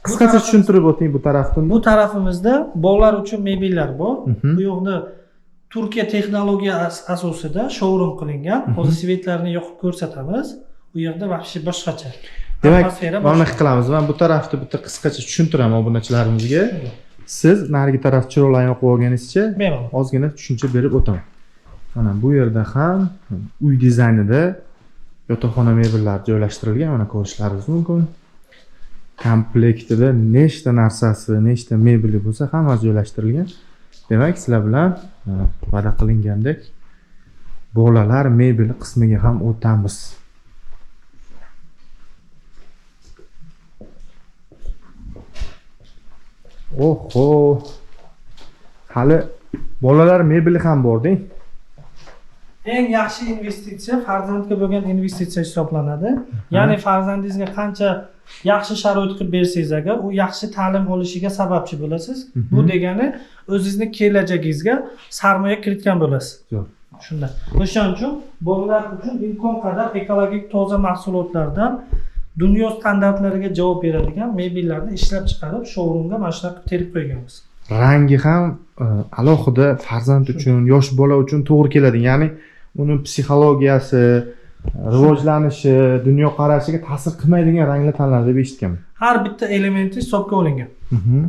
Qisqacha tushuntirib o'ting bu tarafdan. Bu tarafimizda bolalar uchun mebellar bor. Bu yoqda Turkiya texnologiya asosida showroom qilingan. Hozir svetlarni yoqib ko'rsatamiz. Bu yerda vahshiy boshqacha. Demak, mana shu qilamiz. Men bu tarafda bitta qisqacha tushuntiraman obunachilarimizga. Siz narigi taraf chiroqlarni yoqib olganingizcha, ozgina tushuncha berib o'taman. Mana bu yerda ham uy dizaynida yotoqxona mebellari joylashtirilgan, mana ko'rishlaringiz mumkin. Komplektida nechta narsasi, nechta mebeli bo'lsa, hammasi joylashtirilgan. Demak, sizlar bilan va'da qilingandek bolalar mebeli qismiga ham o'tamiz. Oho. Hali bolalar mebeli ham bor-deng. Eng yaxshi investitsiya farzandga bo'lgan investitsiya hisoblanadi. Ya'ni farzandingizga qancha yaxshi sharoit qilib bersangiz agar, u yaxshi ta'lim olishiga sababchi bo'lasiz. Bu degani o'zingizning kelajagingizga sarmoya kiritgan bo'lasiz. Zo'r. Shunday. O'shaning uchun bolalar uchun imkon qadar ekologik toza mahsulotlardan dunyo standartlariga javob beradigan mebellarni ishlab chiqarib, showroomga mana shunaqa terib qo'yganmiz. Rangi ham alohida farzand uchun, yosh bola uchun to'g'ri keladi. Ya'ni uni psixologiyasi, rivojlanishi, dunyo qarashiga ta'sir qilmaydigan ranglar tanlanadi deb eshitganman. Har bitta elementi hisobga olingan.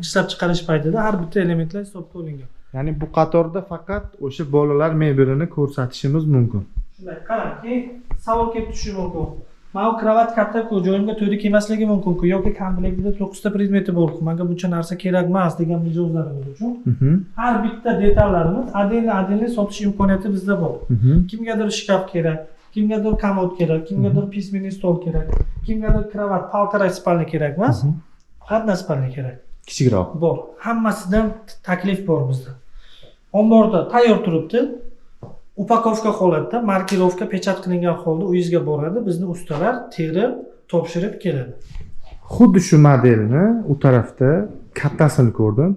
Ishlab chiqarish paytida har bitta elementlar hisobga olingan. Ya'ni bu qatorda faqat o'sha bolalar mebelini ko'rsatishimiz mumkin. Shunday, qarang, keyin savol kelib tushishi mumkin. Mana bu kravat katta-ku, joyimga to'yda kelmasligi mumkin-ku yoki komlektida 9 ta predmeti bor-ku. Menga buncha narsa kerak emas degan mijozlarimiz uchun har bitta detallarimiz отдельно sotish imkoniyati bizda bor. Kimgadir shkaf kerak, kimgadir komod kerak, kimgadir pismenniy stol kerak, kimgadir kravat, paltarak spalni kerak emas. Faqat spalni kerak. Kichikroq. Bor. Hammasidan taklif bor bizda. Omborda tayyor turibdi. Upakovka holatda, markirovka pechat qilingan holda uyingizga boradi. Bizni ustalar terib, topshirib keladi. Xuddi shu modelni u tarafda kattasini ko'rdim.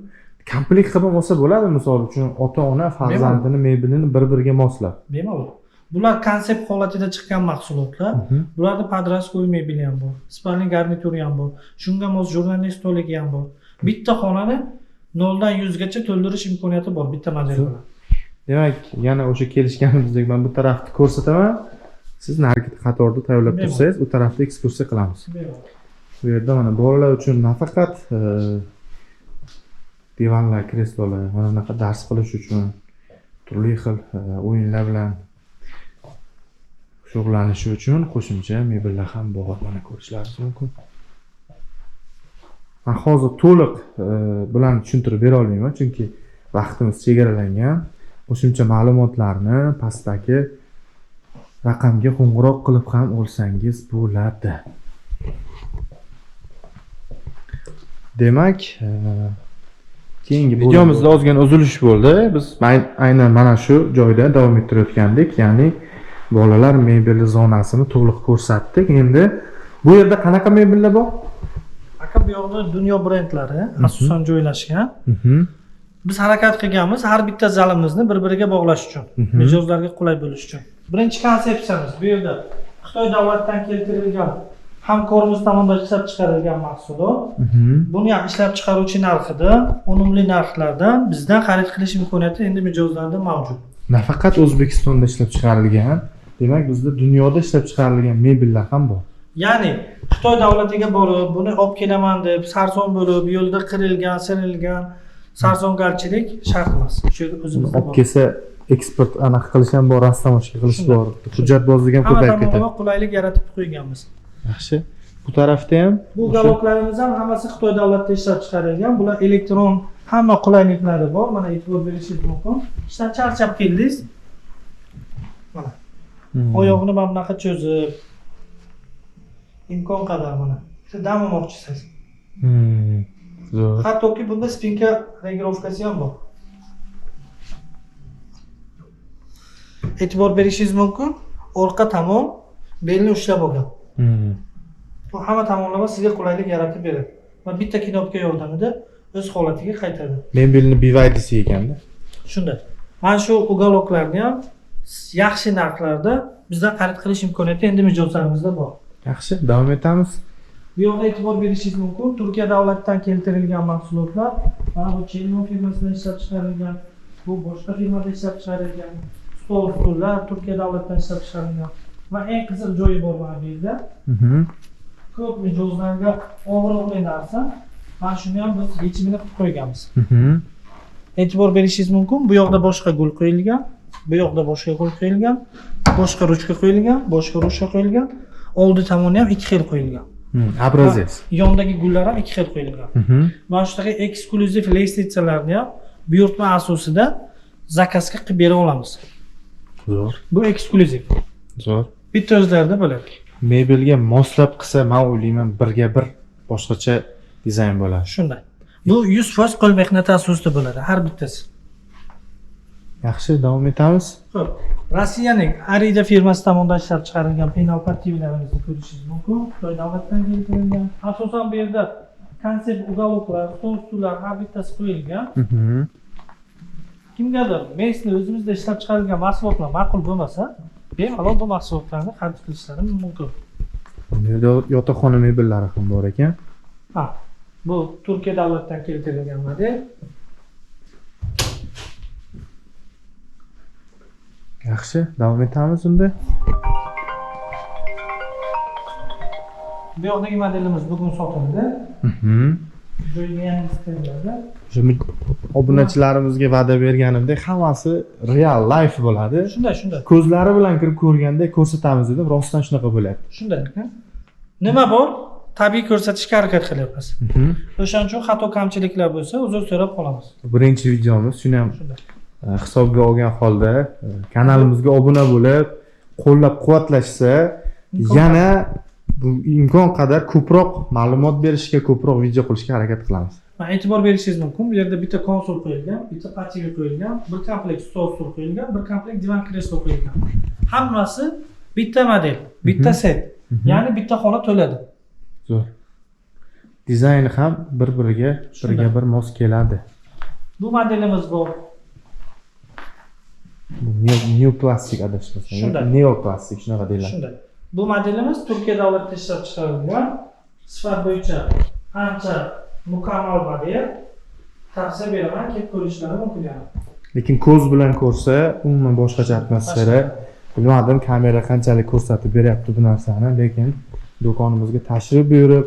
Komplekt qilib olsa bo'ladi, misol uchun ota-ona farzandini mebelini bir-biriga moslab. Bemalol. Bular konsept holatida chiqqan mahsulotlar. Bularda podroskoy mebeli ham bor, spalni garnituri ham bor, shunga mos jurnalniy stoligi ham bor. Bitta xonani 0 dan 100 gacha to'ldirish imkoniyati bor bitta model bilan. Demak, yana o'sha kelishganimizdek men bu tarafni ko'rsataman. Siz narigi qatorda tayyorlab tursangiz, u tarafda ekskursiya qilamiz. Bu yerda mana bolalar uchun nafaqat divanlar, kreslolar, mana bunaqa dars qilish uchun turli xil o'yinlar bilan shug'ullanishi uchun qo'shimcha mebellar ham bor. Mana ko'rishlaringiz mumkin. Men hozir to'liq bilan tushuntirib bera olmayman, chunki vaqtimiz chegaralangan. Qo'shimcha ma'lumotlarni pastdagi raqamga qo'ng'iroq qilib ham olsangiz bo'ladi. Demak, keyingi videomizda ozgina uzilish bo'ldi. Biz aynan mana shu joyda davom ettirayotgandik, ya'ni bolalar mebeli zonasini to'liq ko'rsatdik. Endi bu yerda qanaqa mebellar bor? Aka bu yoqda dunyo brendlari asosan joylashgan. Biz harakat qilganmiz har bitta zalimizni bir-biriga bog'lash uchun, mijozlarga qulay bo'lish uchun. Birinchi konsepsiyamiz bu yerda Xitoy davlatidan keltirilgan, hamkorimiz tomonidan ishlab chiqarilgan mahsulot. Buni ham ishlab chiqaruvchi narxida, unumli narxlardan bizdan xarid qilish imkoniyati endi mijozlarda mavjud. Nafaqat O'zbekistonda ishlab chiqarilgan, demak bizda dunyoda ishlab chiqarilgan mebellar ham bor. Ya'ni Xitoy davlatiga borib, buni olib kelaman deb sarson bo'lib, yo'lda qirilgan, sirilgan sarsongarchilik shart emas. Shu yerda o'zimizda olib kelsa eksport anaqa qilish ham bor, rastamashlik qilish bor, hujjatbozlik ham ko'payib ketadi. Hamma qulaylik yaratib qo'yganmiz. Yaxshi. Bu tarafda ham bu galoklarimiz ham hammasi Xitoy davlatida ishlab chiqarilgan. Bular elektron hamma qulayliklari bor. Mana e'tibor berishingiz mumkin. Ishdan charchab keldingiz. Mana. Oyog'ini mana bunaqa cho'zib imkon qadar mana. Siz dam olmoqchisiz. Zo'r. Hattoki bunda spinka regirovkasi ham bor. E'tibor berishingiz mumkin. Orqa tomon belni ushlab olgan. Bu hamma tomonlama sizga qulaylik yaratib beradi. Va bitta knopka yordamida o'z holatiga qaytadi. Mebelni bivaydisi ekanda. Shunday. Mana shu ugaloklarni ham yaxshi narxlarda bizdan xarid qilish imkoniyati endi mijozlarimizda bor. Yaxshi, davom etamiz. Bu yoqda e'tibor berishingiz mumkin. Turkiya davlatidan keltirilgan mahsulotlar, mana bu Chelmo firmasidan ishlab chiqarilgan, bu boshqa firmada ishlab chiqarilgan stol-stullar Turkiya davlatidan ishlab chiqarilgan. Va eng qiziq joyi bor mana bu yerda. Ko'p mijozlarga og'riqli narsa. Mana shuni ham biz yechimini qilib qo'yganmiz. E'tibor berishingiz mumkin. Bu yoqda boshqa gul qo'yilgan, bu yoqda boshqa gul qo'yilgan, boshqa ruchka qo'yilgan, boshqa ruchka qo'yilgan. Oldi tomoni ham 2 xil qo'yilgan. Obrazец. Yondagi gullar ham 2 xil qo'yilgan. Mana shunday eksklyuziv lestitsalarni ham buyurtma asosida zakazga qilib bera olamiz. Zo'r. Bu eksklyuziv. Zo'r. Bitta o'zlarida bo'ladi. Mebelga moslab qilsa, men o'ylayman birga bir boshqacha dizayn bo'ladi. Shunday. Bu 100% qo'l mehnati asosida bo'ladi har bittasi. Yaxshi, davom etamiz. Xo'p. Rossiyaning Arida firmasi tomonidan ishlab chiqarilgan penal partiyalarimizni ko'rishingiz mumkin. Xitoy davlatidan keltirilgan. Asosan bu yerda konsept ugaloklar, stol-stullar har bittasi qo'yilgan. Kimgadir mesni o'zimizda ishlab chiqarilgan mahsulotlar ma'qul bo'lmasa, bemalol bu mahsulotlarni xarid qilishlari mumkin. Bu yerda yotoqxona mebellari ham bor ekan. Ha, bu Turkiya davlatidan keltirilgan model. Yaxshi, davom etamiz unda. Bu yoqdagi modelimiz bugun sotildi. Joyiga yangi steriladi. obunachilarimizga va'da berganimdek hammasi real life bo'ladi. Shunday. Ko'zlari bilan kirib ko'rgandek ko'rsatamiz dedim. Rostdan shunaqa bo'lyapti. Shunday. Nima bor? Tabiiy ko'rsatishga harakat qilyapmiz. O'shaning uchun xato kamchiliklar bo'lsa, uzr so'rab qolamiz. Birinchi videomiz, shuni ham hisobga olgan holda kanalimizga obuna bo'lib, qo'llab-quvvatlashsa, yana bu imkon qadar ko'proq ma'lumot berishga, ko'proq video qilishga harakat qilamiz. Men e'tibor berishingiz mumkin. Bu yerda bitta konsol qo'yilgan, bitta pachka qo'yilgan, bir komplekt stol qo'yilgan, bir komplekt divan kreslo qo'yilgan. Hammasi bitta model, bitta set. Ya'ni bitta xona to'ladi. Zo'r. Dizayni ham bir-biriga bir mos keladi. Bu modelimiz bor. New plastik adashmasam. Neo plastik shunaqa deyiladi. Shunday. Bu modelimiz Turkiya davlatida ishlab chiqarilgan. Sifat bo'yicha ancha mukammal model. Tavsiya beraman, kelib ko'rishlari mumkin yana. Lekin ko'z bilan ko'rsa, umuman boshqacha atmosfera. Bilmadim kamera qanchalik ko'rsatib beryapti bu narsani, lekin do'konimizga tashrif buyurib,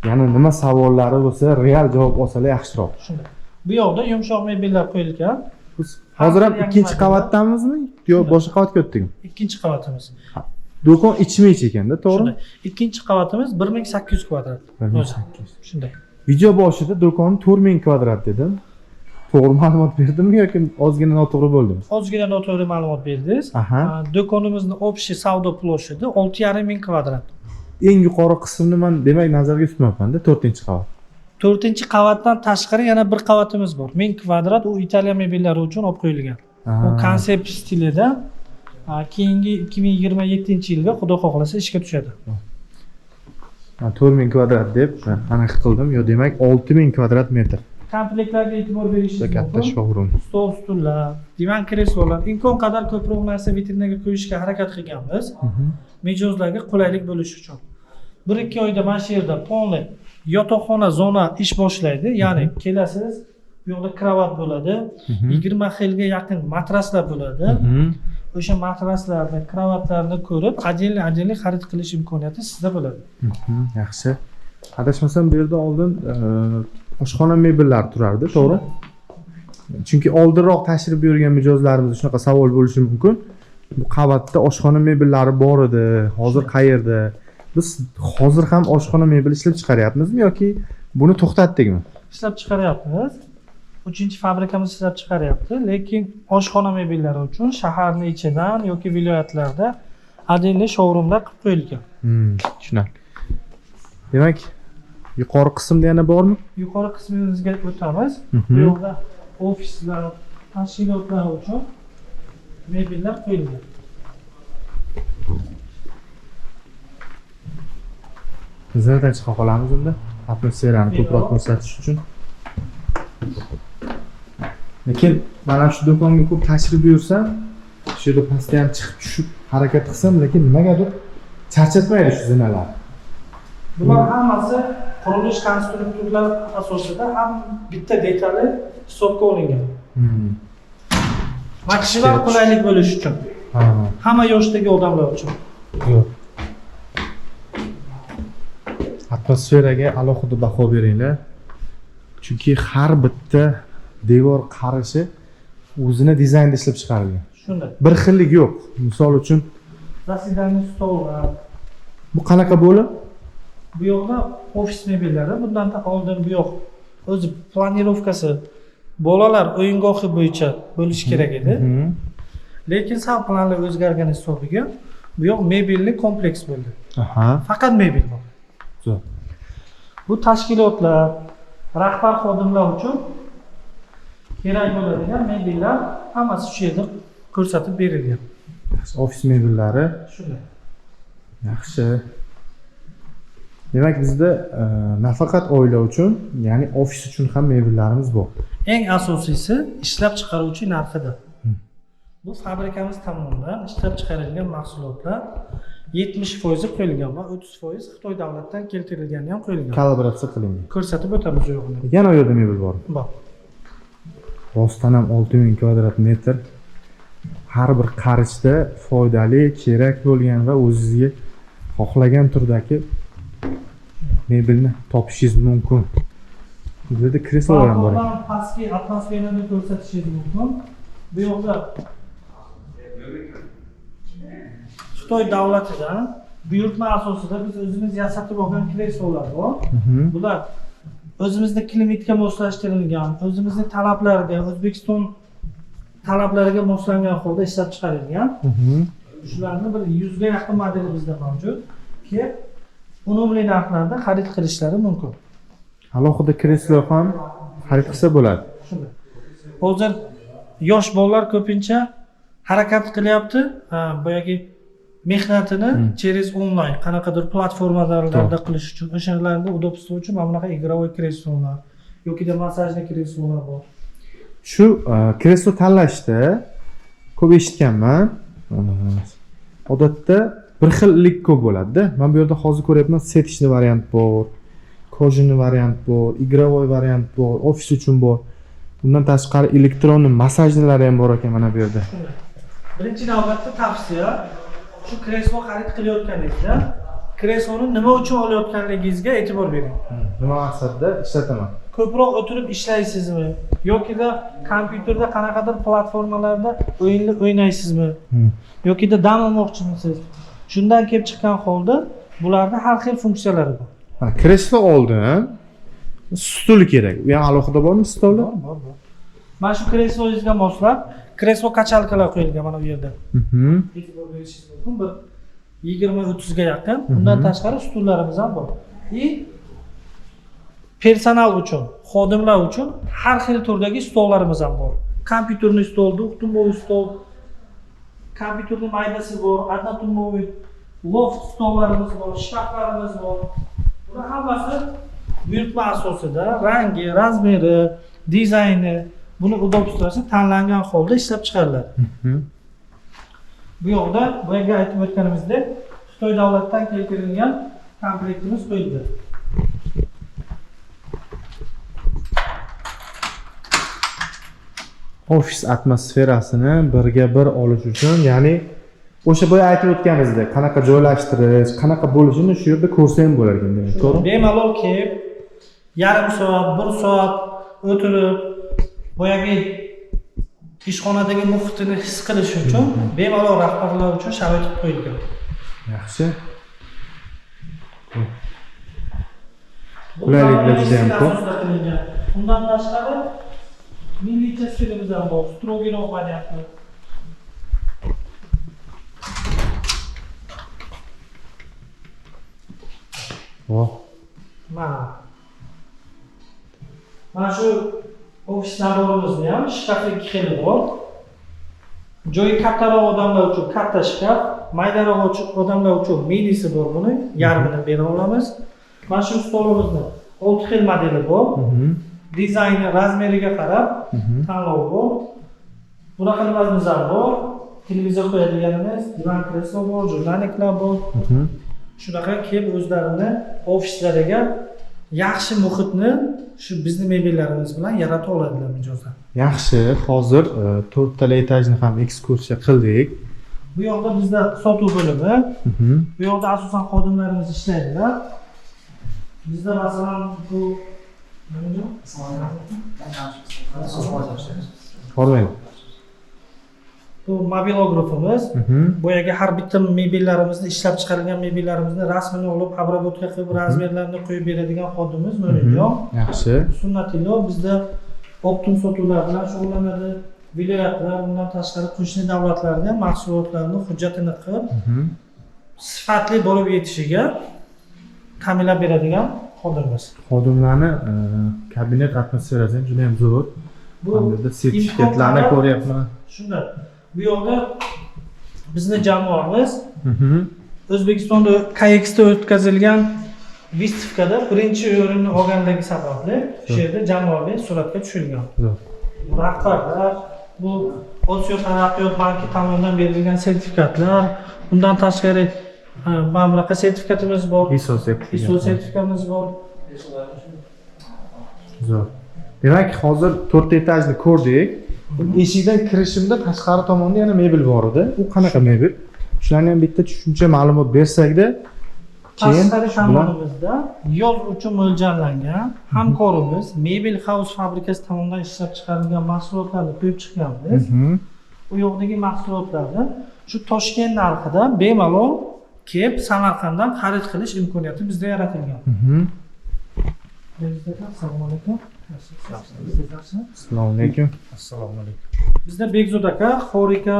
yana nima savollari bo'lsa, real javob olsalar yaxshiroq. Shunday. Bu yoqda yumshoq mebellar qo'yilgan. Hozir ham ikkinchi qavatdamizmi yo boshqa qavatga o'tdikmi? Ikkinchi qavatimiz. Do'kon ichma-ich ekanda, to'g'rimi? Ikkinchi qavatimiz 1800 kvadrat. 1800. Shunday. Video boshida do'kon 4000 kvadrat dedim. To'g'ri ma'lumot berdimmi yoki ozgina noto'g'ri bo'ldimi? Ozgina noto'g'ri ma'lumot berdingiz. Do'konimizning общий savdo ploshadi 6500 kvadrat. Eng yuqori qismini men demak nazarga tutmayapman-da, 4-qavat. 4-qavatdan tashqari yana bir qavatimiz bor. 1000 kvadrat u Italiya mebellari uchun olib qo'yilgan. U konsept stilida keyingi 2027-yilga xudo xohlasa ishga tushadi. 4000 kvadrat deb aniq qildim. Yo demak 6000 kvadrat metr. Komplektlarga e'tibor berishingiz mumkin. Katta showroom. Stol, stullar, divan kreslolar, imkon qadar ko'proq narsa vitrinaga qo'yishga harakat qilganmiz. Mijozlarga qulaylik bo'lishi uchun. 1-2 oyda mana shu yerda polni yotoqxona zona ish boshlaydi. Ya'ni kelasiz, bu yoqda kravat bo'ladi, 20 xilga yaqin matraslar bo'ladi. O'sha matraslarni, kravatlarni ko'rib, ajinli xarid qilish imkoniyati sizda bo'ladi. Yaxshi. Adashmasam bu yerda oldin oshxona mebellari turardi, to'g'ri? Chunki oldinroq tashrif buyurgan mijozlarimiz shunaqa savol bo'lishi mumkin. Bu qavatda oshxona mebellari bor edi, hozir qayerda? Biz hozir ham oshxona mebel ishlab chiqaryapmizmi yoki buni to'xtatdikmi? Ishlab chiqaryapmiz. 3-fabrikamiz ishlab chiqaryapti, lekin oshxona mebellari uchun shaharning ichidan yoki viloyatlarda adinli showroomlar qilib qo'yilgan. Tushunarli. Demak, yuqori qismda yana bormi? Yuqori qismimizga o'tamiz. Bu yerda ofislar, tashkilotlar uchun mebellar qo'yilgan. Bizlardan chiqa qolamiz unda. Atmosferani ko'proq ko'rsatish uchun. Lekin mana shu do'konga ko'p tashrif buyursam, shu yerda pastga ham chiqib tushib harakat qilsam, lekin nimagadir charchatmaydi shu zinalar. Bular hammasi qurilish konstruktorlar asosida ham bitta detali hisobga olingan. Maksimal qulaylik bo'lishi uchun. Hamma yoshdagi odamlar uchun. Yo'q. Atmosferaga alohida baho beringlar. Chunki har bitta devor qarishi o'zini dizaynda ishlab chiqarilgan. Shunday. Bir xillik yo'q. Misol uchun zasidaniy stollar. Bu qanaqa bo'lim? Bu yoqda ofis mebellari, bundan oldin bu yoq o'zi planirovkasi bolalar o'yingohi bo'yicha bo'lishi kerak edi. Lekin sal planlar o'zgargani hisobiga bu yoq mebelli kompleks bo'ldi. Faqat mebel bor. Zo'r. Bu tashkilotlar, rahbar xodimlar uchun kerak bo'ladigan mebellar hammasi shu yerda ko'rsatib berilgan. Ofis mebellari. Shunday. Yaxshi. Demak bizda nafaqat oila uchun, ya'ni ofis uchun ham mebellarimiz bor. Eng asosiysi ishlab chiqaruvchi narxida. Bu fabrikamiz tomonidan ishlab chiqarilgan mahsulotlar 70% qo'yilgan va 30% Xitoy davlatidan keltirilgani ham qo'yilgan. Kalibratsiya qilingan. Ko'rsatib o'tamiz u yo'qni. Yana u yerda mebel bor. Bor. Rostdan ham 6000 kvadrat metr har bir qarichda foydali, kerak bo'lgan va o'zingizga xohlagan turdagi mebelni topishingiz mumkin. Bu yerda kreslolar ham bor. Balkondan pastki atmosferani ko'rsatishingiz mumkin. Bu yoqda Xitoy davlatidan buyurtma asosida biz o'zimiz yasatib olgan kreslolar bor. Bular o'zimizning klimatga moslashtirilgan, o'zimizning talablarga, O'zbekiston talablariga moslangan holda ishlab chiqarilgan. Shularni bir 100 ga yaqin modeli bizda mavjud. Ki unumli narxlarda xarid qilishlari mumkin. Alohida kreslo ham xarid qilsa bo'ladi. Shunday. Hozir yosh bolalar ko'pincha harakat qilyapti, boyagi mehnatini через onlayn qanaqadir platformalarda qilish uchun, o'shalarga udobstvo uchun mana bunaqa игровой kreslolar yoki massajli kreslolar bor. Shu kreslo tanlashda ko'p eshitganman. Odatda bir xillik ko'p bo'ladi-da. Men bu yerda hozir ko'ryapman, setishli variant bor, kojinli variant bor, игровой variant bor, ofis uchun bor. Bundan tashqari elektron massajlari ham bor ekan mana bu yerda. Birinchi navbatda tavsiya shu kreslo xarid qilayotganingizda kresloni nima uchun olayotganligingizga e'tibor bering. Nima maqsadda ishlataman? Ko'proq o'tirib ishlaysizmi yokida kompyuterda qanaqadir platformalarda o'ynaysizmi yokida dam olmoqchimisiz? Shundan kelib chiqqan holda bularda har xil funksiyalari bor. Kreslo oldin stul kerak. U ham alohida bormi stoli? Bor. Mana shu kreslongizga moslab kreslo kachalkalar qo'yilgan mana bu yerda. E'tibor berishingiz mumkin. Bir 20-30 ga yaqin. Bundan tashqari stullarimiz ham bor. Personal uchun, xodimlar uchun har xil turdagi stollarimiz ham bor. Kompyuterli stol, duxtumoviy stol, kompyuterli maydasi bor, однотумовый loft stollarimiz bor, shkaflarimiz bor. Bular hammasi buyurtma asosida rangi, razmeri, dizayni, buni udobstosi tanlangan holda ishlab chiqariladi. Bu yoqda boyaga aytib o'tganimizdek Xitoy davlatidan keltirilgan komplektimiz qo'yildi. Ofis atmosferasini birga bir olish uchun, ya'ni o'sha boya aytib o'tganimizdek, qanaqa joylashtirish, qanaqa bo'lishini shu yerda ko'rsa ham bo'lar ekan, demak, to'g'rimi? Bemalol kelib, yarim soat, 1 soat o'tirib, boyagi ishxonadagi muhitini his qilish uchun bemalol rahbarlar uchun sharoit qo'yilgan. Yaxshi. Qulayliklar juda ham ko'p. Undan tashqari millicha stilimiz ham bor, strogiroq variantlar. Mana shu ofis naborimizni ham shkaf 2 xili bor. Joyi kattaroq odamlar uchun katta shkaf, maydaroq odamlar uchun minisi bor, buni yarmini bera olamiz. Mana shu stolimizni 6 xil modeli bor. Dizayni, razmeriga qarab tanlov bor. Bunaqalarimiz ham bor. Televizor qo'yadiganimiz, divan kreslo bor, jurnalniklar bor. Shunaqa kelib o'zlarini ofislariga yaxshi muhitni shu bizning mebellarimiz bilan yarata oladilar mijozlar. Yaxshi, hozir 4 tala etajni ham ekskursiya qildik. Bu yoqda bizda sotuv bo'limi. Bu yoqda asosan xodimlarimiz ishlaydilar. Bizda masalan bu bu mobilografimiz. Boyagi har bitta mebellarimizni, ishlab chiqarilgan mebellarimizni rasmini olib, обработка qilib, razmerlarini qo'yib beradigan xodimimiz Mo'minjon. Yaxshi. Sunnatilo bizda optim sotuvlar bilan shug'ullanadi. Viloyatlar, undan tashqari qo'shni davlatlarda ham mahsulotlarni hujjatini qilib, sifatli bo'lib yetishiga ta'minlab beradigan xodimimiz. Xodimlarni kabinet atmosferasi ham juda ham zo'r. Bu yerda sertifikatlarni ko'ryapman. Shunday. Bu yoqda bizning jamoamiz O'zbekistonda KXda o'tkazilgan Vistivkada birinchi o'rinni olganligi sababli shu yerda jamoaviy suratga tushirilgan. Rahbarlar, bu Osiyo taraqqiyot banki tomonidan berilgan sertifikatlar, undan tashqari mana bunaqa sertifikatimiz bor. ISO sertifikatimiz bor. Zo'r. Demak, hozir 4 etajni ko'rdik. Eshikdan kirishimda tashqari tomonda yana mebel bor edi. U qanaqa mebel? Shularni ham bitta tushuncha ma'lumot bersakda, tashqari tomonimizda yoz uchun mo'ljallangan hamkorimiz Mebel House fabrikasi tomonidan ishlab chiqarilgan mahsulotlarni qo'yib chiqqanmiz. U yoqdagi mahsulotlarni shu Toshkent narxida bemalol kelib Samarqanddan xarid qilish imkoniyati bizda yaratilgan. Assalomu alaykum. Assalomu alaykum. Assalomu alaykum. Bizda Bekzod aka Xorika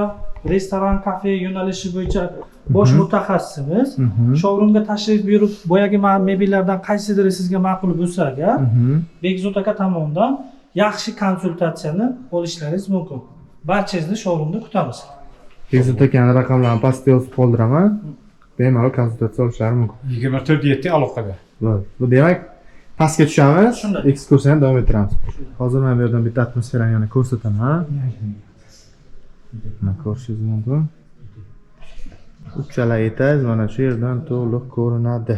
restoran, kafe yo'nalishi bo'yicha bosh mutaxassisimiz. Showroomga tashrif buyurib, boyagi mebellardan qaysidir sizga ma'qul bo'lsa agar, Bekzod aka tomonidan yaxshi konsultatsiyani olishlaringiz mumkin. Barchangizni showroomda kutamiz. Bekzod akaning raqamlarini pastga yozib qoldiraman. Bemalol konsultatsiya olishlari mumkin. 24/7 aloqada. Bu demak, pastga tushamiz, Shunday. ekskursiyani davom ettiramiz. Hozir men bu yerdan bitta atmosferani yana ko'rsataman. Mana ko'rishingiz mumkin. Uchala etaj mana shu yerdan to'liq ko'rinadi.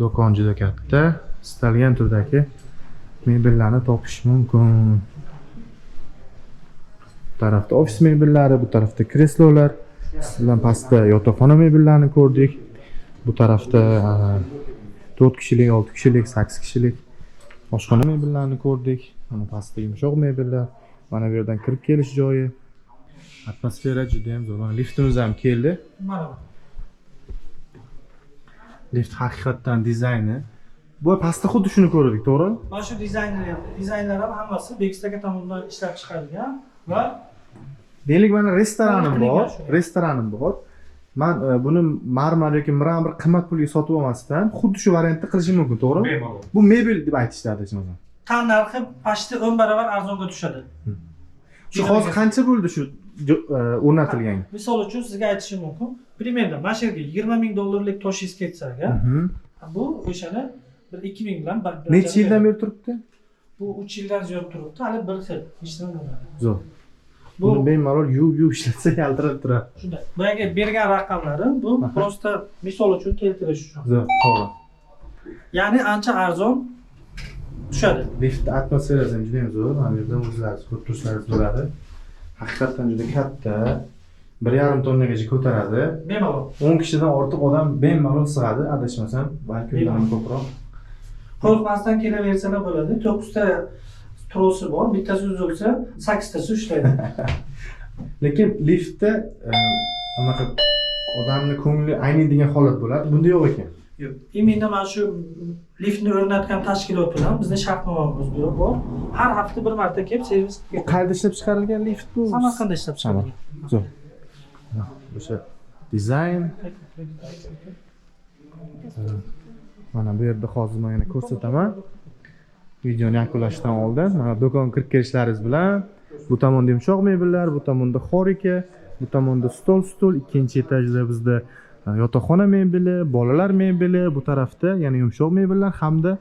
Do'kon juda katta. Istalgan turdagi mebellarni topish mumkin. Bu tarafda ofis mebellari, bu tarafda kreslolar. Sizdan pastda yotoqxona mebellarini ko'rdik. Bu tarafda 4 kishilik, 6 kishilik, 8 kishilik oshxona mebellarini ko'rdik. Mana pastda yumshoq mebellar. Mana bu yerdan kirib kelish joyi. Atmosfera juda ham zo'r. Mana liftimiz ham keldi. Marhamat. Lift haqiqatdan dizayni. Bu pastda xuddi shuni ko'rdik, to'g'rimi? Mana shu dizaynlar ham hammasi Bekzod aka tomonidan ishlab chiqarilgan va Deylik, mana restoranim Qilingan bor. shu. Restoranim bor. Men buni marmar yoki mramor qimmat pulga sotib olmasdan xuddi shu variantda qilishim mumkin, to'g'rimi? Bemalol. Bu mebel deb aytishadi shunday. tan narxi pashti 10 barobar arzonga tushadi. Shu hozir qancha bo'ldi shu o'rnatilgan? Misol uchun sizga aytishim mumkin. Primenda mana shu yerga 20 ming dollarlik toshingiz ketsa agar, bu o'shani bir 2 ming bilan Necha yildan beri turibdi? Bu 3 yildan ziyod turibdi. Hali bir xil hech nima bo'lmadi. Zo'r. Bu Buni bemalol yuvib ishlatsa yaltirab turadi. shunday. Boyagi bergan raqamlarim bu prosta misol uchun keltirish uchun. Zo'r, to'g'ri. Ya'ni ancha arzon tushadi. Lift atmosferasi ham juda ham zo'r. Mana bu yerda o'zlaringiz ko'rib turishlaringiz bo'ladi. Haqiqatan juda katta. 1,5 tonnagacha ko'taradi. Bemalol. 10 kishidan ortiq odam bemalol sig'adi, adashmasam, balki undan ko'proq. Qo'rqmasdan kelaversalar bo'ladi. 9 ta trosi bor, bittasi uzilsa 8 tasi ishlaydi. Lekin liftda anaqa odamni ko'ngli ayniydigan holat bo'ladi. Bunda yo'q ekan. Yo'q. Imenda mana shu liftni o'rnatgan tashkilot bilan bizda shartnomamiz bor. Har hafta bir marta kelib servis Bu qayerda ishlab chiqarilgan lift bu? Samarqandda ishlab chiqarilgan. Zo'r. O'sha dizayn. Mana bu yerda hozir men yana ko'rsataman. Videoni yakunlashdan oldin mana do'konga kirib kelishlaringiz bilan bu tomonda yumshoq mebellar, bu tomonda xorika, bu tomonda stol, ikkinchi etajda bizda yotoqxona mebeli, bolalar mebeli, bu tarafda yana yumshoq mebellar hamda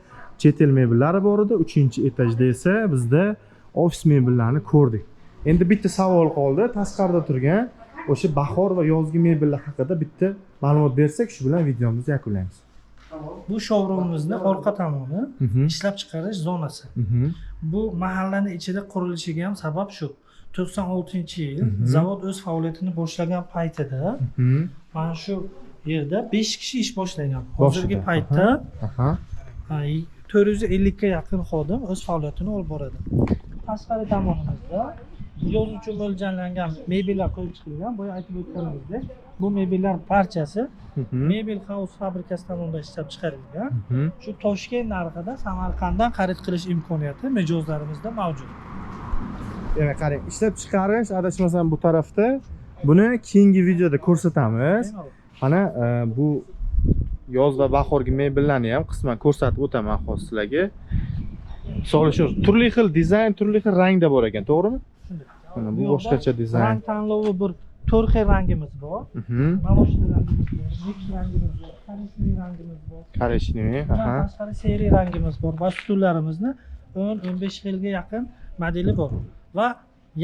chet el mebellari bor edi. 3-etajda esa bizda ofis mebellarini ko'rdik. Endi bitta savol qoldi, tashqarida turgan o'sha bahor va yozgi mebellar haqida bitta ma'lumot bersak, shu bilan videomizni yakunlaymiz. Bu showroomimizni orqa tomoni ishlab chiqarish zonasi. Bu mahallani ichida qurilishiga ham sabab shu. 96-yil zavod o'z faoliyatini boshlagan paytida mana shu yerda 5 kishi ish boshlagan. Hozirgi paytda 450 ga yaqin xodim o'z faoliyatini olib boradi. Tashqari tomonimizda yoz uchun mo'ljallangan mebellar qo'yib chiqilgan. Boya aytib o'tganimizdek, bu mebellar barchasi Mebel House fabrikasi tomonidan ishlab chiqarilgan. Shu Toshkent narxida Samarqanddan xarid qilish imkoniyati mijozlarimizda mavjud. Demak, qarang, ishlab chiqarish adashmasam bu tarafda. Buni keyingi videoda ko'rsatamiz. Mana bu yoz va bahorgi mebellarni ham qisman ko'rsatib o'taman hozir sizlarga. Misol uchun turli xil dizayn, turli xil rangda bor ekan, to'g'rimi? Mana bu boshqacha dizayn. Rang tanlovi bir 4 xil rangimiz bor. Maloshli rangimiz bor, mix rangimiz bor, korishniy rangimiz bor. Korishniy, Tashqari seriya rangimiz bor. Va stullarimizni 10-15 xilga yaqin modeli bor. Va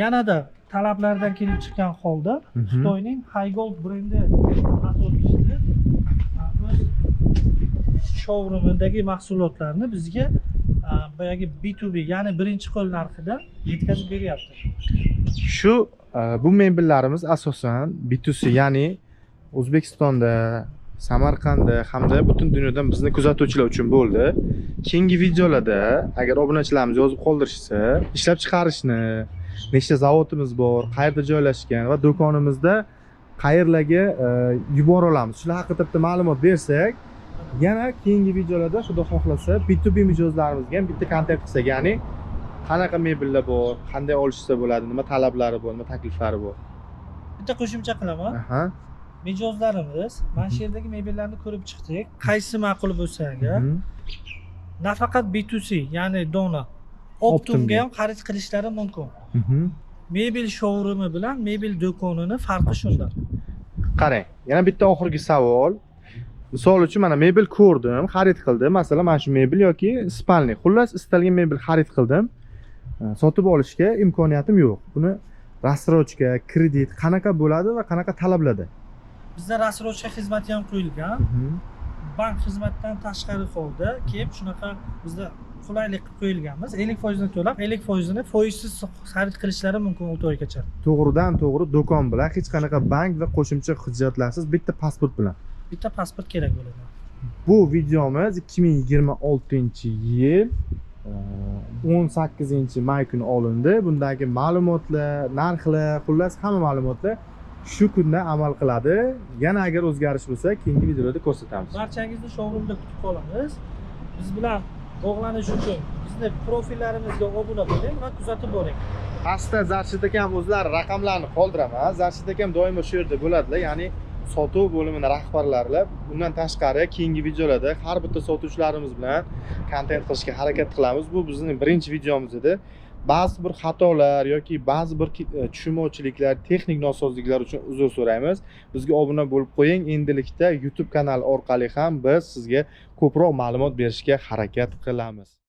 yanada talablardan kelib chiqqan holda Xitoyning Highgold brendi asoschisi o'z showroomidagi mahsulotlarni bizga boyagi B2B, ya'ni birinchi qo'l narxida yetkazib beryapti. Shu bu mebellarimiz asosan B2C, ya'ni O'zbekistonda, Samarqandda hamda butun dunyodan bizni kuzatuvchilar uchun bo'ldi. Keyingi videolarda agar obunachilarimiz yozib qoldirishsa, ishlab chiqarishni, nechta zavodimiz bor, qayerda joylashgan va do'konimizda qayerlarga yubora olamiz. Shular haqida bitta ma'lumot bersak, yana keyingi videolarda xudo xohlasa B2B mijozlarimizga ham bitta kontent qilsak, ya'ni qanaqa mebellar bor, qanday olishsa bo'ladi, nima talablari bor, nima takliflari bor. Bitta qo'shimcha qilaman. Aha. Mijozlarimiz mana shu yerdagi mebellarni ko'rib chiqdik. Qaysi ma'qul bo'lsa agar, nafaqat B2C, ya'ni Dona, Optumga ham xarid qilishlari mumkin. Mebel showroomi bilan mebel do'konini farqi shunda. Qarang, yana bitta oxirgi savol. Misol uchun mana mebel ko'rdim, xarid qildim. Masalan, mana shu mebel yoki spalnik. Xullas, istalgan mebel xarid qildim. Sotib olishga imkoniyatim yo'q. Buni rassrochka, kredit qanaqa bo'ladi va qanaqa talablarda? Bizda rassrochka xizmati ham qo'yilgan. Bank xizmatidan tashqari holda kelib shunaqa bizda qulaylik qilib qo'yilganmiz. 50% ni to'lab, 50% ni foizsiz xarid qilishlari mumkin 6 oygacha. To'g'ridan to'g'ri do'kon bilan hech qanaqa bank va qo'shimcha hujjatlarsiz bitta pasport bilan. Bitta pasport kerak bo'ladi. Bu videomiz 2026-yil 18-may kuni olindi. Bundagi ma'lumotlar, narxlar, xullas hamma ma'lumotlar shu kunda amal qiladi. Yana agar o'zgarish bo'lsa, keyingi videolarda ko'rsatamiz. Barchangizni showroomda kutib qolamiz. Biz bilan bog'lanish uchun bizni profillarimizga obuna bo'ling va kuzatib boring. Pastda Zarshid akam o'zlari raqamlarni qoldiraman. Zarshid akam doimo shu yerda bo'ladilar, ya'ni sotuv bo'limini rahbarlari. Bundan tashqari keyingi videolarda har bitta sotuvchilarimiz bilan kontent qilishga harakat qilamiz. Bu bizning birinchi videomiz edi. Ba'zi bir xatolar yoki ba'zi bir tushunmovchiliklar, texnik nosozliklar uchun uzr so'raymiz. Bizga obuna bo'lib qo'ying. Endilikda YouTube kanali orqali ham biz sizga ko'proq ma'lumot berishga harakat qilamiz.